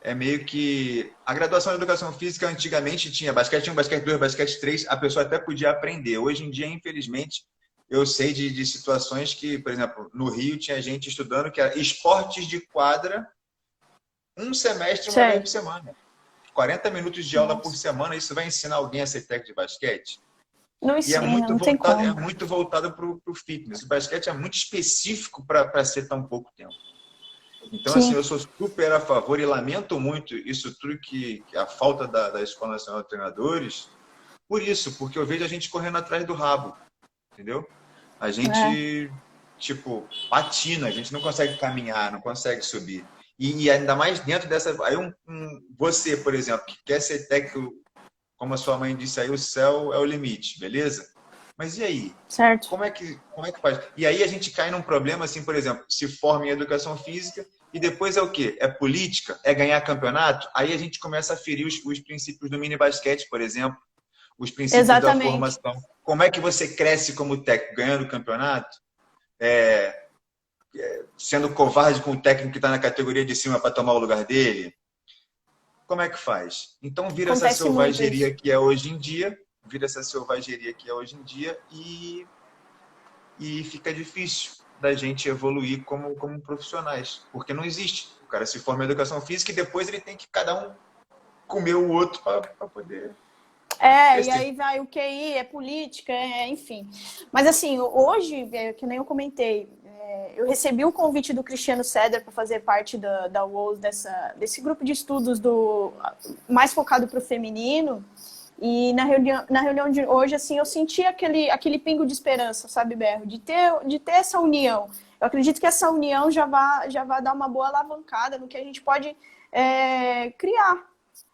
Speaker 1: é meio que. A graduação de educação física antigamente tinha basquete 1, basquete 2, basquete 3, a pessoa até podia aprender. Hoje em dia, infelizmente, eu sei de situações que, por exemplo, no Rio tinha gente estudando que era esportes de quadra, um semestre, uma vez por
Speaker 2: Certo.
Speaker 1: semana. 40 minutos de aula por
Speaker 2: Nossa.
Speaker 1: semana, isso vai ensinar alguém a ser técnico de basquete?
Speaker 2: Não
Speaker 1: E
Speaker 2: ensina, não tem
Speaker 1: é
Speaker 2: como.
Speaker 1: muito voltado para o fitness. O basquete é muito específico para ser tão pouco tempo. Então, assim,
Speaker 2: Sim,
Speaker 1: eu sou super a favor e lamento muito isso tudo que a falta da Escola Nacional de Treinadores, por isso, porque eu vejo a gente correndo atrás do rabo, entendeu? A
Speaker 2: é,
Speaker 1: gente, tipo, patina, a gente não consegue caminhar, não consegue subir. E ainda mais dentro dessa. Aí você, por exemplo, que quer ser técnico, como a sua mãe disse aí, o céu é o limite, beleza? Mas e aí?
Speaker 2: certo.
Speaker 1: Como é que faz? E aí a gente cai num problema, assim, por exemplo, se forma em educação física e depois é o quê? É política? É ganhar campeonato? Aí a gente começa a ferir os princípios do mini basquete, por exemplo, os princípios da
Speaker 2: Exatamente.
Speaker 1: formação. Como é que você cresce como técnico? Ganhando campeonato? É, sendo covarde com o técnico que está na categoria de cima para tomar o lugar dele? Como é que faz? Então vira essa
Speaker 2: Acontece muito isso.
Speaker 1: selvageria que é hoje em dia, vira essa selvageria que é hoje em dia e fica difícil da gente evoluir como profissionais, porque não existe. O cara se forma em educação física e depois ele tem que cada um comer o outro para poder
Speaker 2: É, e
Speaker 1: crescer.
Speaker 2: aí vai o QI, é política, enfim. Mas assim, hoje, que nem eu comentei, eu recebi o convite do Cristiano Seder para fazer parte da UOS, desse grupo de estudos mais focado para o feminino. E na reunião de hoje, assim, eu senti aquele pingo de esperança, sabe, Berro? De ter essa união. Eu acredito que essa união já vai dar uma boa alavancada no que a gente pode criar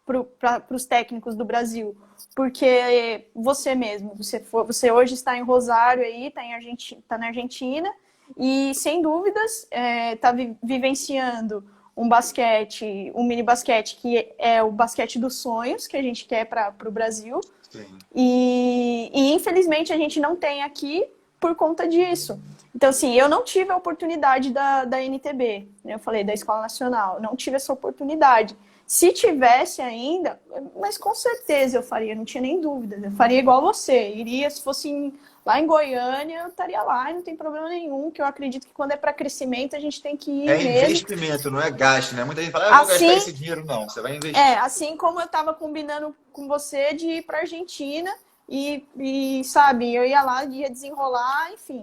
Speaker 2: para os técnicos do Brasil. Porque você mesmo, você hoje está em Rosário aí, está na Argentina, e sem dúvidas está vivenciando um basquete, um mini basquete que é o basquete dos sonhos que a gente quer para o Brasil.
Speaker 1: Sim.
Speaker 2: E infelizmente a gente não tem aqui por conta disso. Então, assim, eu não tive a oportunidade da NTB, eu falei, da Escola Nacional, não tive essa oportunidade. Se tivesse ainda, mas com certeza eu faria, não tinha nem dúvida. Eu faria igual você, iria, se fosse lá em Goiânia, eu estaria lá e não tem problema nenhum, que eu acredito que quando é para crescimento a gente tem que ir
Speaker 1: É
Speaker 2: mesmo.
Speaker 1: investimento, não é gasto, né? Muita gente fala, eu vou gastar
Speaker 2: Assim,
Speaker 1: esse dinheiro. Não, você vai investir.
Speaker 2: assim como eu estava combinando com você de ir para a Argentina e, sabe, eu ia lá, ia desenrolar, enfim.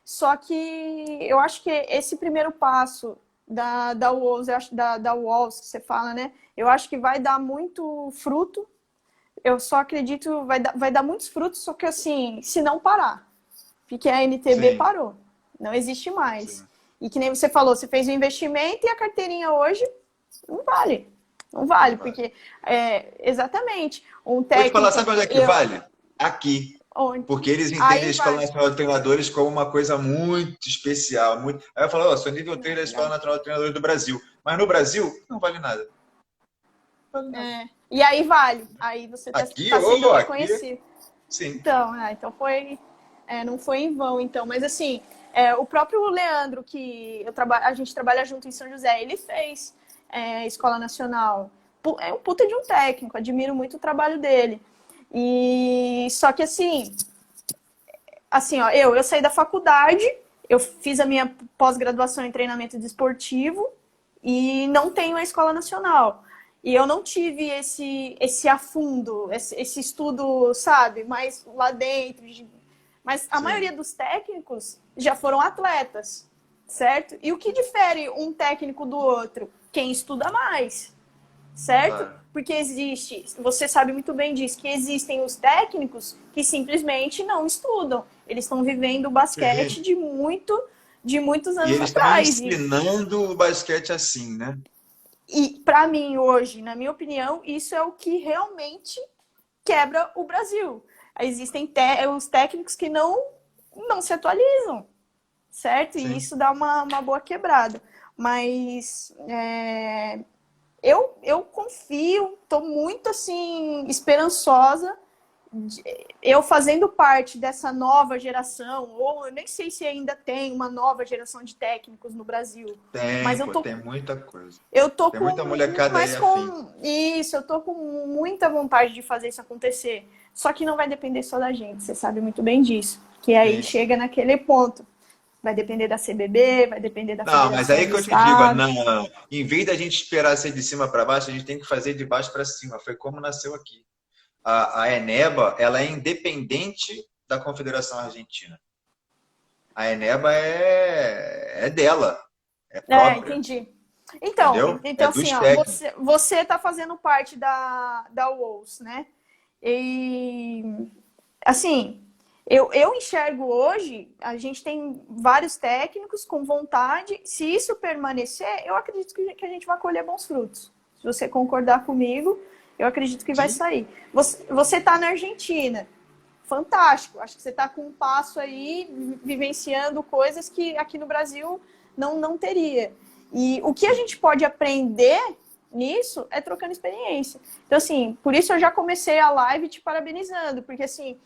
Speaker 2: Só que eu acho que esse primeiro passo da UOS, da UOS, que você fala, né? Eu acho que vai dar muito fruto. Eu só acredito, vai dar muitos frutos, só que assim, se não parar. Porque a NTB
Speaker 1: Sim,
Speaker 2: parou. Não existe mais.
Speaker 1: sim.
Speaker 2: E que nem você falou, você fez o investimento e a carteirinha hoje não vale. Não
Speaker 1: Não
Speaker 2: vale,
Speaker 1: vai.
Speaker 2: porque exatamente um
Speaker 1: Vou te falar,
Speaker 2: técnico.
Speaker 1: sabe onde é que vale? Aqui.
Speaker 2: Onde,
Speaker 1: Porque eles entendem a
Speaker 2: aí
Speaker 1: Escola
Speaker 2: vale.
Speaker 1: Nacional de Treinadores como uma coisa muito especial. Muito... Aí eu falo, oh, sou nível 3 da Escola Nacional de Treinadores do Brasil. Mas no Brasil, não vale nada. Não vale nada.
Speaker 2: E aí vale. Aí você
Speaker 1: Aqui,
Speaker 2: tá sendo
Speaker 1: ou aqui,
Speaker 2: reconhecido.
Speaker 1: sim.
Speaker 2: Então não foi em vão, então. Mas assim, o próprio Leandro, que a gente trabalha junto em São José, ele fez Escola Nacional. É um puta de um técnico, admiro muito o trabalho dele. E só que assim, ó, eu saí da faculdade, eu fiz a minha pós-graduação em treinamento desportivo e não tenho a Escola Nacional. E eu não tive esse afundo, esse estudo, sabe, mais lá dentro. Mas a
Speaker 1: Sim.
Speaker 2: maioria dos técnicos já foram atletas, certo? E o que difere um técnico do outro? Quem estuda mais, certo?
Speaker 1: Claro.
Speaker 2: Porque você sabe muito bem disso, que existem os técnicos que simplesmente não estudam. Eles estão vivendo o basquete
Speaker 1: Sim.
Speaker 2: de muitos
Speaker 1: E
Speaker 2: anos
Speaker 1: eles estão
Speaker 2: atrás.
Speaker 1: ensinando o basquete assim, né?
Speaker 2: E para mim, hoje, na minha opinião, isso é o que realmente quebra o Brasil. Existem os técnicos que não se atualizam, certo? E
Speaker 1: Sim.
Speaker 2: isso dá uma boa quebrada. Mas eu confio, estou muito assim esperançosa. Eu fazendo parte dessa nova geração, ou eu nem sei se ainda tem uma nova geração de técnicos no Brasil, mas
Speaker 1: Tem, pô, tem muita coisa.
Speaker 2: eu tô
Speaker 1: Tem muita molecada aí afim.
Speaker 2: eu tô com muita vontade de fazer isso acontecer. Só que não vai depender só da gente, você sabe muito bem disso. Que aí
Speaker 1: Sim, sim.
Speaker 2: chega naquele ponto. Vai depender da CBB, vai depender da
Speaker 1: Não, mas
Speaker 2: Federação
Speaker 1: aí
Speaker 2: do
Speaker 1: que eu te digo,
Speaker 2: Estado.
Speaker 1: não, não. Em vez da gente esperar ser de cima para baixo, a gente tem que fazer de baixo para cima. Foi como nasceu aqui. A Eneba, ela é independente da Confederação Argentina. A Eneba é dela, é própria,
Speaker 2: Entendi.
Speaker 1: entendeu? É
Speaker 2: Assim,
Speaker 1: dos
Speaker 2: ó,
Speaker 1: técnicos.
Speaker 2: você tá fazendo parte da UOS, né? E, assim, eu enxergo hoje, a gente tem vários técnicos com vontade. Se isso permanecer, eu acredito que a gente vai colher bons frutos. Se você concordar comigo, eu acredito que vai
Speaker 1: Sim,
Speaker 2: sair. Você está na Argentina, fantástico. Acho que você está com um passo aí, vivenciando coisas que aqui no Brasil não teria. E o que a
Speaker 1: sim.
Speaker 2: gente pode aprender nisso é trocando experiência. Então, assim, por isso eu já comecei a live te parabenizando, porque, assim,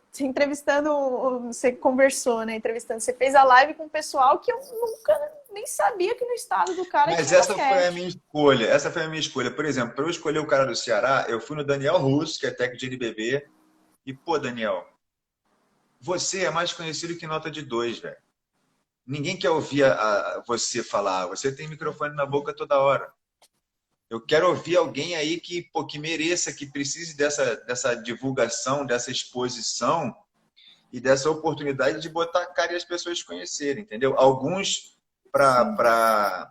Speaker 2: você entrevistando, você conversou, né? Entrevistando, você fez a live com o pessoal que eu nunca nem sabia que no estado do cara
Speaker 1: Mas
Speaker 2: tinha
Speaker 1: essa foi a
Speaker 2: basquete.
Speaker 1: minha escolha. Essa foi a minha escolha. Por exemplo, para eu escolher o cara do Ceará, eu fui no Daniel Russo, que é técnico de NBB. E, pô, Daniel, você é mais conhecido que nota de 2, velho. Ninguém quer ouvir você falar. Você tem microfone na boca toda hora. Eu quero ouvir alguém aí que, pô, que mereça, que precise dessa divulgação, dessa exposição e dessa oportunidade de botar a cara e as pessoas conhecerem, entendeu? Alguns para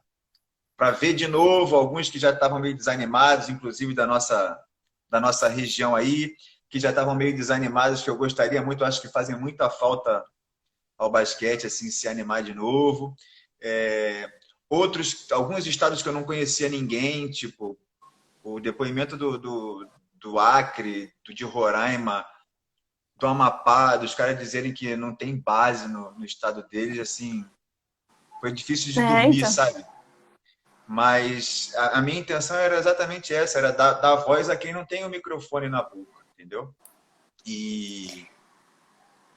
Speaker 1: ver de novo, alguns que já estavam meio desanimados, inclusive da nossa região aí, que já estavam meio desanimados, que eu gostaria muito, acho que fazem muita falta ao basquete, assim, se animar de novo. Alguns estados que eu não conhecia ninguém, tipo o depoimento do Acre, de Roraima, do Amapá, dos caras dizerem que não tem base no estado deles, assim, foi difícil de dormir,
Speaker 2: Então.
Speaker 1: sabe? Mas a minha intenção era exatamente essa, era dar voz a quem não tem o microfone na boca, entendeu? E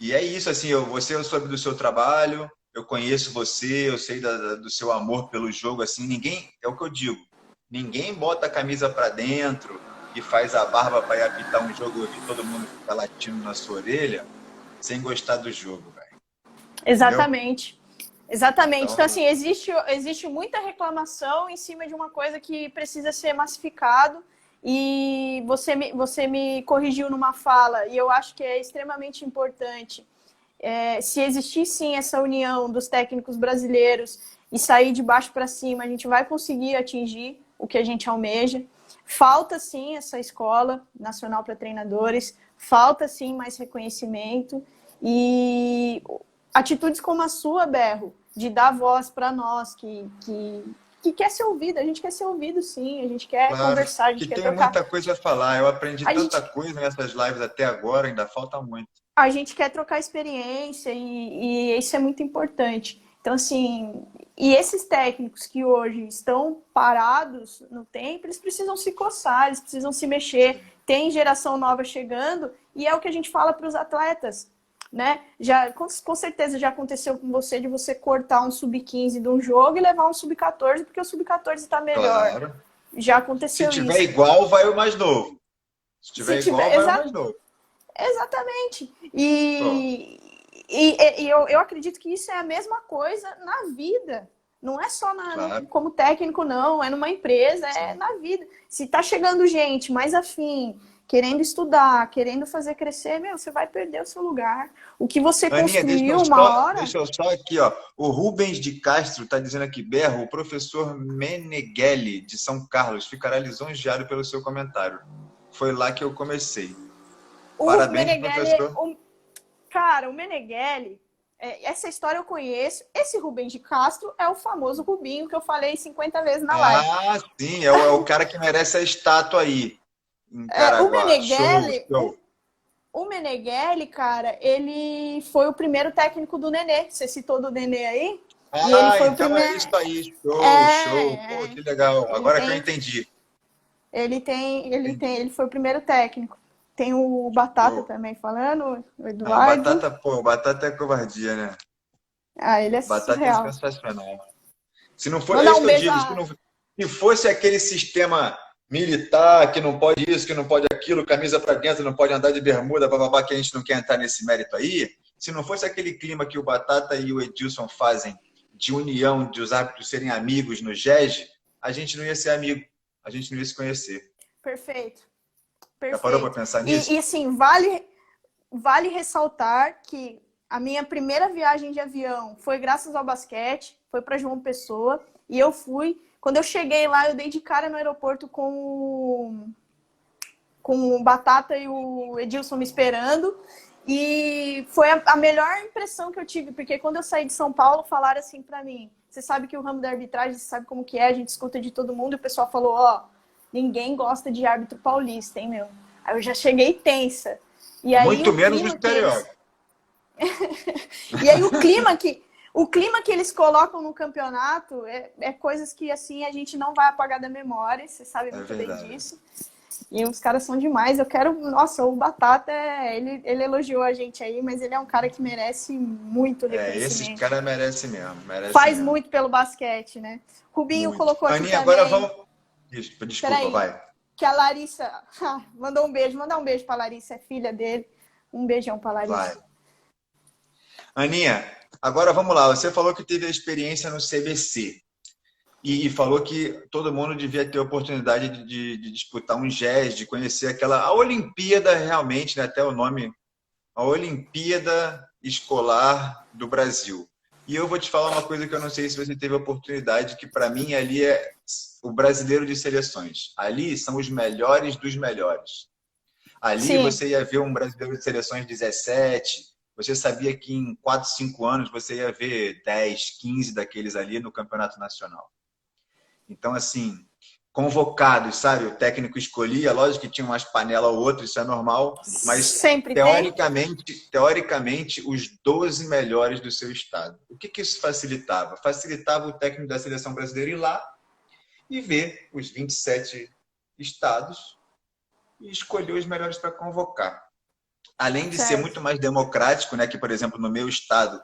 Speaker 1: é isso, assim, eu soube do seu trabalho, eu conheço você, eu sei do seu amor pelo jogo, assim, é o que eu digo, ninguém bota a camisa para dentro e faz a barba para ir apitar um jogo que todo mundo fica latindo na sua orelha sem gostar do jogo, velho.
Speaker 2: Exatamente. Entendeu? Exatamente. Então,
Speaker 1: Então,
Speaker 2: assim, existe muita reclamação em cima de uma coisa que precisa ser massificado. E você me corrigiu numa fala, e eu acho que é extremamente importante. Se existir, sim, essa união dos técnicos brasileiros e sair de baixo para cima, a gente vai conseguir atingir o que a gente almeja. Falta, sim, essa escola nacional para treinadores, falta, sim, mais reconhecimento. E atitudes como a sua, Berro, de dar voz para nós, que quer ser ouvido. A gente quer ser ouvido, sim. A gente quer conversar, a gente quer trocar.
Speaker 1: Muita coisa a falar. Eu aprendi tanta coisa nessas lives até agora, ainda falta muito.
Speaker 2: A gente quer trocar experiência e isso é muito importante. Então, assim, e esses técnicos que hoje estão parados no tempo, eles precisam se coçar, eles precisam se mexer. Tem geração nova chegando e é o que a gente fala para os atletas, né? Com certeza já aconteceu com você de você cortar um sub-15 de um jogo e levar um sub-14 porque o sub-14 está melhor.
Speaker 1: Claro.
Speaker 2: Já aconteceu isso.
Speaker 1: Se tiver igual, vai o mais novo. Se tiver igual, vai o mais novo.
Speaker 2: Exatamente. E eu acredito que isso é a mesma coisa na vida. Não é só como técnico, não. É numa empresa, é na vida. Se tá chegando gente mais afim, querendo estudar, querendo fazer crescer, você vai perder o seu lugar. O que você construiu uma hora...
Speaker 1: Deixa eu só aqui, ó. O Rubens de Castro está dizendo aqui, Berro, o professor Meneghelli, de São Carlos, ficará lisonjeado pelo seu comentário. Foi lá que eu comecei. Parabéns, professor.
Speaker 2: Cara, o Meneghelli, essa história eu conheço. Esse Rubens de Castro é o famoso Rubinho que eu falei 50 vezes na live.
Speaker 1: Ah, sim, é o cara que merece a estátua aí.
Speaker 2: O Meneghelli, cara, ele foi o primeiro técnico do Nenê. Você citou do Nenê aí?
Speaker 1: E ele foi então o primeiro... é isso aí. Show. Pô, que legal. Agora que eu entendi.
Speaker 2: Ele foi o primeiro técnico. Tem o Batata também falando, o Eduardo.
Speaker 1: O Batata é covardia, né?
Speaker 2: Ele é surreal.
Speaker 1: É sensacional. Se não for isso que eu digo, se fosse aquele sistema militar que não pode isso, que não pode aquilo, camisa para dentro, não pode andar de bermuda, bababá, que a gente não quer entrar nesse mérito aí, se não fosse aquele clima que o Batata e o Edilson fazem de união, de os árbitros serem amigos no GEG, a gente não ia ser amigo, a gente não ia se conhecer.
Speaker 2: Perfeito.
Speaker 1: Já parou para pensar nisso?
Speaker 2: E assim, vale ressaltar que a minha primeira viagem de avião foi graças ao basquete, foi para João Pessoa, e eu fui. Quando eu cheguei lá, eu dei de cara no aeroporto com o Batata e o Edilson me esperando, e foi a melhor impressão que eu tive, porque quando eu saí de São Paulo, falaram assim para mim, você sabe que o ramo da arbitragem, você sabe como que é, a gente escuta de todo mundo, e o pessoal falou, ninguém gosta de árbitro paulista, hein, meu? Aí eu já cheguei tensa. E aí,
Speaker 1: muito menos no exterior.
Speaker 2: E aí o clima que eles colocam no campeonato é coisas que, assim, a gente não vai apagar da memória, você sabe muito bem disso. E os caras são demais. Nossa, o Batata, ele elogiou a gente aí, mas ele é um cara que merece muito reconhecimento.
Speaker 1: Esse cara merece mesmo.
Speaker 2: Faz muito pelo basquete, né? Rubinho colocou aqui
Speaker 1: Aninha,
Speaker 2: também...
Speaker 1: agora vamos... Desculpa, vai.
Speaker 2: Que a Larissa mandou um beijo. Mandar um beijo pra Larissa, é filha dele. Um beijão pra Larissa.
Speaker 1: Vai. Aninha, agora vamos lá. Você falou que teve a experiência no CBC e falou que todo mundo devia ter a oportunidade de disputar um GES, de conhecer a Olimpíada realmente, né, até o nome, a Olimpíada Escolar do Brasil. E eu vou te falar uma coisa que eu não sei se você teve a oportunidade, que para mim ali é o brasileiro de seleções. Ali são os melhores dos melhores. Ali
Speaker 2: Sim,
Speaker 1: você ia ver um brasileiro de seleções 17, você sabia que em 4, 5 anos você ia ver 10, 15 daqueles ali no campeonato nacional. Então, assim, convocados, sabe? O técnico escolhia, lógico que tinha umas panelas ou outras, isso é normal, mas
Speaker 2: sempre tem.
Speaker 1: teoricamente, os 12 melhores do seu estado. O que isso facilitava? Facilitava o técnico da seleção brasileira ir lá e ver os 27 estados e escolher os melhores para convocar. Além de ser
Speaker 2: Certo.
Speaker 1: muito mais democrático, né, que, por exemplo, no meu estado,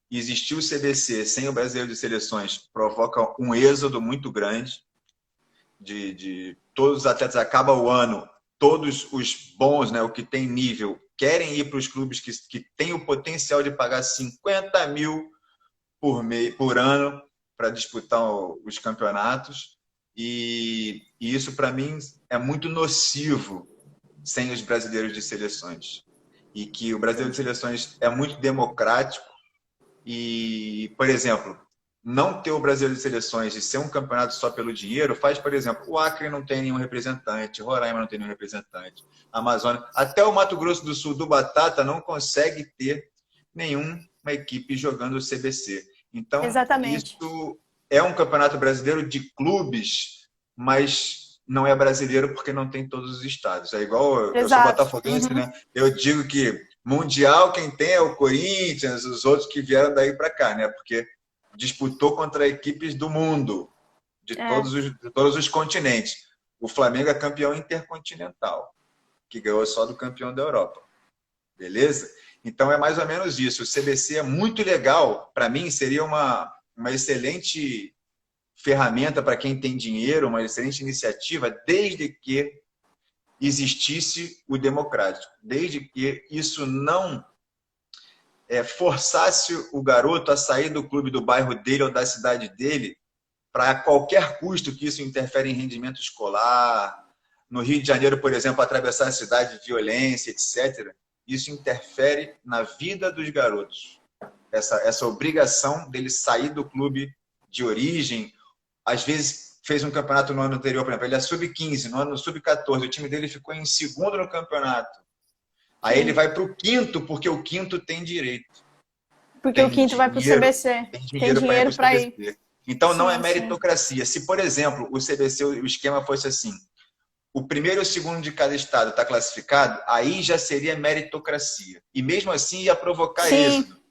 Speaker 1: existir o CBC sem o Brasileiro de Seleções provoca um êxodo muito grande de todos os atletas. Acaba o ano, todos os bons, né, o que tem nível, querem ir para os clubes que têm o potencial de pagar 50 mil por ano para disputar os campeonatos. E isso, para mim, é muito nocivo sem os brasileiros de seleções. E que o brasileiro de seleções é muito democrático e, por exemplo, não ter o brasileiro de seleções e ser um campeonato só pelo dinheiro faz, por exemplo, o Acre não tem nenhum representante, Roraima não tem nenhum representante, a Amazônia, até o Mato Grosso do Sul do Batata não consegue ter nenhuma equipe jogando o CBC. Então,
Speaker 2: Exatamente.
Speaker 1: isso é um campeonato brasileiro de clubes, mas não é brasileiro porque não tem todos os estados. É igual, eu sou
Speaker 2: Exato.
Speaker 1: botafoguense,
Speaker 2: Uhum.
Speaker 1: né? Eu digo que mundial quem tem é o Corinthians, os outros que vieram daí para cá, né? Porque disputou contra equipes do mundo,
Speaker 2: É.
Speaker 1: de todos os continentes. O Flamengo é campeão intercontinental, que ganhou só do campeão da Europa. Beleza? Então é mais ou menos isso. O CBC é muito legal. Para mim, seria uma excelente ferramenta para quem tem dinheiro, uma excelente iniciativa, desde que existisse o democrático, desde que isso não forçasse o garoto a sair do clube do bairro dele ou da cidade dele para qualquer custo, que isso interfere em rendimento escolar. No Rio de Janeiro, por exemplo, atravessar a cidade, violência, etc. Isso interfere na vida dos garotos. Essa obrigação dele sair do clube de origem. Às vezes fez um campeonato no ano anterior, por exemplo, ele é sub-15, no ano sub-14, o time dele ficou em segundo no campeonato. Aí ele
Speaker 2: Sim.
Speaker 1: vai para o quinto, porque o quinto tem direito.
Speaker 2: Porque o
Speaker 1: Tem
Speaker 2: quinto vai para o
Speaker 1: dinheiro,
Speaker 2: CBC.
Speaker 1: tem
Speaker 2: Tem
Speaker 1: dinheiro para ir para
Speaker 2: dinheiro
Speaker 1: o
Speaker 2: para ir.
Speaker 1: CBC. Então não é
Speaker 2: Sim, sim.
Speaker 1: meritocracia. Se, por exemplo, o CBC, o esquema fosse assim, o primeiro e o segundo de cada estado está classificado, aí já seria meritocracia. E mesmo assim ia provocar
Speaker 2: Sim.
Speaker 1: êxodo.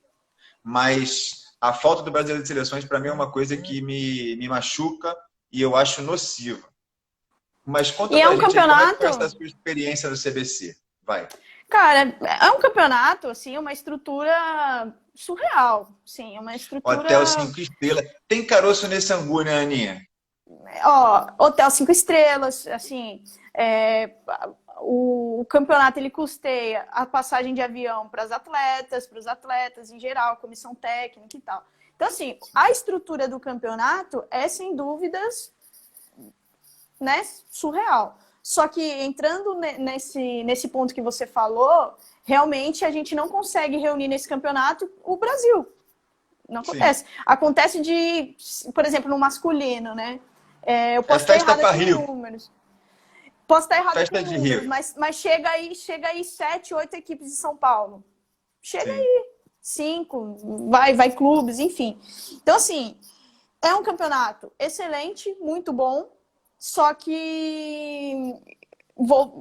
Speaker 1: Mas a falta do brasileiro de seleções, para mim, é uma coisa que me machuca e eu acho nociva. Mas conta
Speaker 2: E é
Speaker 1: pra
Speaker 2: um
Speaker 1: gente aí, como é que foi essa
Speaker 2: campeonato,
Speaker 1: sua experiência no CBC? Vai.
Speaker 2: cara, é um campeonato, assim, uma estrutura surreal. Sim, uma
Speaker 1: Hotel
Speaker 2: estrutura.
Speaker 1: 5 estrelas. Tem caroço nesse angu, né, Aninha?
Speaker 2: Ó, hotel 5 estrelas, assim, o campeonato ele custeia a passagem de avião para os atletas em geral, comissão técnica e tal. Então, assim, a estrutura do campeonato é, sem dúvidas, né, surreal. Só que entrando nesse ponto que você falou, realmente a gente não consegue reunir nesse campeonato o Brasil. Não
Speaker 1: Sim.
Speaker 2: acontece. Acontece de, por exemplo, no masculino, né? Eu
Speaker 1: É
Speaker 2: posso estar
Speaker 1: festa
Speaker 2: errada
Speaker 1: para
Speaker 2: com
Speaker 1: Rio.
Speaker 2: números. Posso estar errada com
Speaker 1: Festa de
Speaker 2: números,
Speaker 1: Rio.
Speaker 2: mas chega aí 7, 8 equipes de São Paulo. Chega
Speaker 1: Sim.
Speaker 2: aí 5, vai clubes, enfim. Então, assim, é um campeonato excelente, muito bom, só que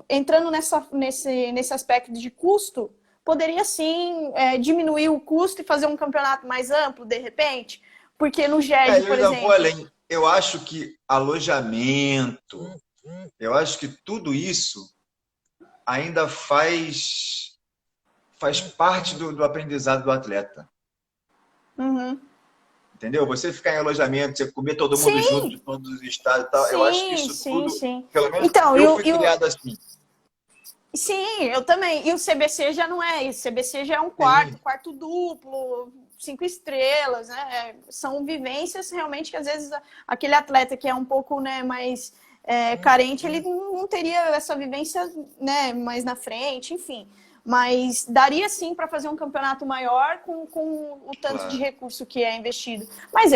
Speaker 2: entrando nesse aspecto de custo, poderia sim diminuir o custo e fazer um campeonato mais amplo, de repente, porque no GED,
Speaker 1: Eu
Speaker 2: por
Speaker 1: ainda vou
Speaker 2: exemplo,
Speaker 1: além. Eu acho que alojamento, eu acho que tudo isso ainda faz parte do aprendizado do atleta.
Speaker 2: uhum.
Speaker 1: Entendeu? Você ficar em alojamento, você comer todo mundo junto
Speaker 2: Sim,
Speaker 1: de todos os estados e tal, eu acho que
Speaker 2: sim,
Speaker 1: isso
Speaker 2: sim,
Speaker 1: tudo,
Speaker 2: sim.
Speaker 1: pelo menos
Speaker 2: Então,
Speaker 1: eu fui criado assim.
Speaker 2: Sim, eu também. E o CBC já não é isso. O CBC já é um quarto,
Speaker 1: Sim.
Speaker 2: quarto duplo, 5 estrelas, né? São vivências realmente que às vezes aquele atleta que é um pouco, né, mais carente, ele não teria essa vivência, né, mais na frente, enfim. Mas daria sim para fazer um campeonato maior com o tanto de
Speaker 1: Claro,
Speaker 2: recurso que é investido. Mas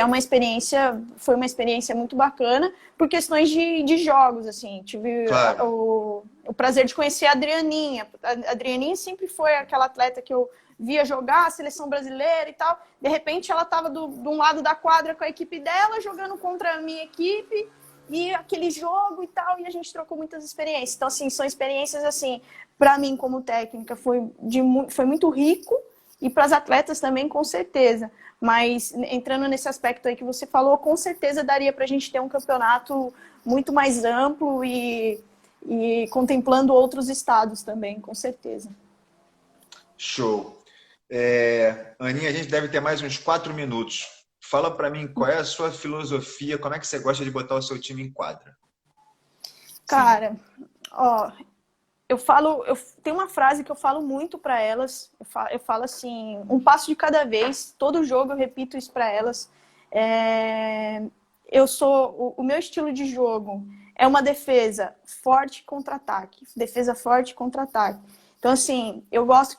Speaker 2: foi uma experiência muito bacana por questões de jogos, assim. Tive
Speaker 1: claro.
Speaker 2: o prazer de conhecer a Adrianinha. A Adrianinha sempre foi aquela atleta que eu via jogar a seleção brasileira e tal. De repente ela estava de um lado da quadra com a equipe dela, jogando contra a minha equipe, e aquele jogo e tal, e a gente trocou muitas experiências. Então, assim, são experiências, assim, para mim como técnica foi muito rico, e para as atletas também, com certeza. Mas entrando nesse aspecto aí que você falou, com certeza daria para a gente ter um campeonato muito mais amplo e contemplando outros estados também, com certeza.
Speaker 1: Show. Aninha, a gente deve ter mais uns 4 minutos. Fala para mim qual é a sua filosofia, como é que você gosta de botar o seu time em quadra? Sim.
Speaker 2: Cara, ó, eu tenho uma frase que eu falo muito para elas. Eu falo assim, um passo de cada vez. Todo jogo eu repito isso para elas. O meu estilo de jogo é uma defesa forte contra-ataque, defesa forte contra-ataque. Então, assim, eu gosto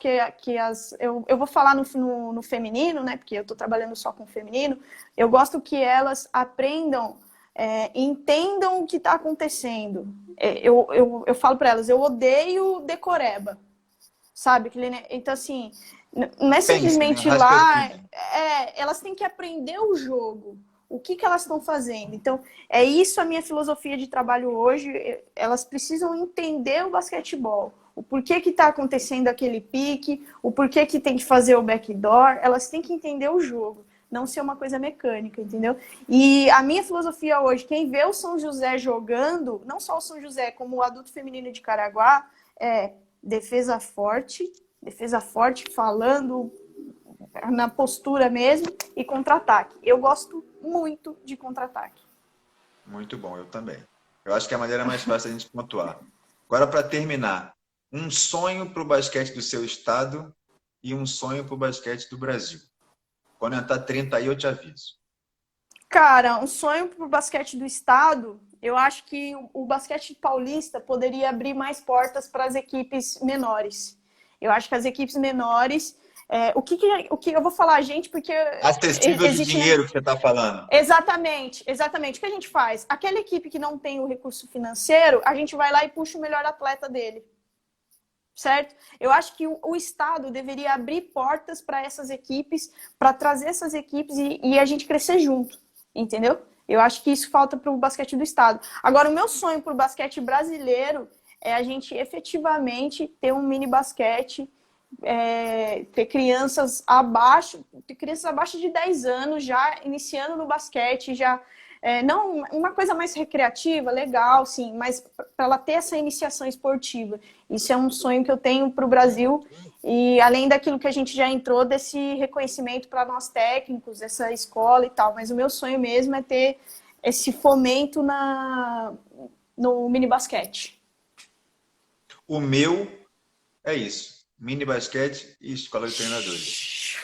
Speaker 2: eu vou falar no feminino, né? Porque eu estou trabalhando só com o feminino. Eu gosto que elas aprendam, entendam o que está acontecendo. Eu falo para elas, eu odeio decoreba, sabe? Então, assim, não é
Speaker 1: Pense, né?
Speaker 2: simplesmente ir lá,
Speaker 1: Raciocínio.
Speaker 2: elas têm que aprender o jogo. O que elas estão fazendo? Então, é isso a minha filosofia de trabalho hoje. Elas precisam entender o basquetebol. O porquê que está acontecendo aquele pique, o porquê que tem que fazer o backdoor. Elas têm que entender o jogo, não ser uma coisa mecânica, entendeu? E a minha filosofia hoje, quem vê o São José jogando, não só o São José, como o adulto feminino de Caraguá, é defesa forte, falando na postura mesmo, e contra-ataque. Eu gosto muito de contra-ataque.
Speaker 1: Muito bom, eu também. Eu acho que é a maneira mais fácil da gente pontuar. Agora, para terminar, um sonho para o basquete do seu estado e um sonho para o basquete do Brasil. Quando entrar 30 aí, eu te aviso.
Speaker 2: Cara, um sonho para o basquete do estado, eu acho que o basquete paulista poderia abrir mais portas para as equipes menores. Eu acho que as equipes menores. O que eu vou falar, gente, porque
Speaker 1: Acessível de
Speaker 2: existe, né?
Speaker 1: dinheiro que você está falando.
Speaker 2: Exatamente, exatamente. O que a gente faz? Aquela equipe que não tem o recurso financeiro, a gente vai lá e puxa o melhor atleta dele. Certo? Eu acho que o Estado deveria abrir portas para essas equipes, para trazer essas equipes e a gente crescer junto, entendeu? Eu acho que isso falta para o basquete do Estado. Agora, o meu sonho para o basquete brasileiro é a gente efetivamente ter um mini basquete, ter crianças abaixo de 10 anos já iniciando no basquete, já não uma coisa mais recreativa, legal, sim, mas para ela ter essa iniciação esportiva. Isso é um sonho que eu tenho para o Brasil, e além daquilo que a gente já entrou, desse reconhecimento para nós técnicos, essa escola e tal. Mas o meu sonho mesmo é ter esse fomento no mini basquete.
Speaker 1: O meu é isso. Mini basquete e escola de treinadores.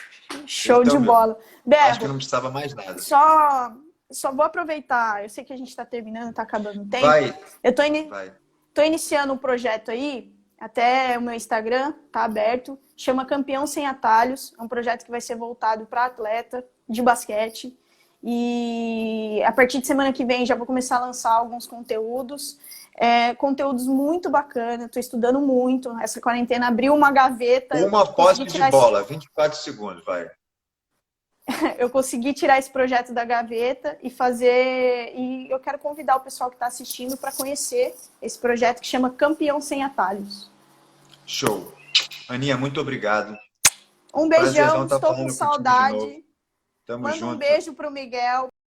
Speaker 2: Show
Speaker 1: Esse é
Speaker 2: de
Speaker 1: o meu.
Speaker 2: bola.
Speaker 1: Acho que eu
Speaker 2: Berro,
Speaker 1: não precisava mais nada.
Speaker 2: só vou aproveitar, eu sei que a gente está terminando, está acabando o tempo.
Speaker 1: Vai,
Speaker 2: Eu
Speaker 1: vai.
Speaker 2: tô iniciando um projeto aí, até o meu Instagram tá aberto, chama Campeão Sem Atalhos. É um projeto que vai ser voltado para atleta de basquete. E a partir de semana que vem já vou começar a lançar alguns conteúdos. Conteúdos muito bacanas, estou estudando muito. Essa quarentena abriu uma gaveta, eu
Speaker 1: Uma
Speaker 2: consegui
Speaker 1: posse de
Speaker 2: tirar
Speaker 1: bola, 24 segundos, vai.
Speaker 2: eu consegui tirar esse projeto da gaveta e fazer. E eu quero convidar o pessoal que está assistindo para conhecer esse projeto que chama Campeão Sem Atalhos.
Speaker 1: Show. Aninha, muito obrigado.
Speaker 2: Um
Speaker 1: Prazerzão
Speaker 2: beijão,
Speaker 1: estar
Speaker 2: estou com
Speaker 1: falando contigo de novo.
Speaker 2: saudade.
Speaker 1: Tamo
Speaker 2: Manda um
Speaker 1: junto.
Speaker 2: beijo para o Miguel.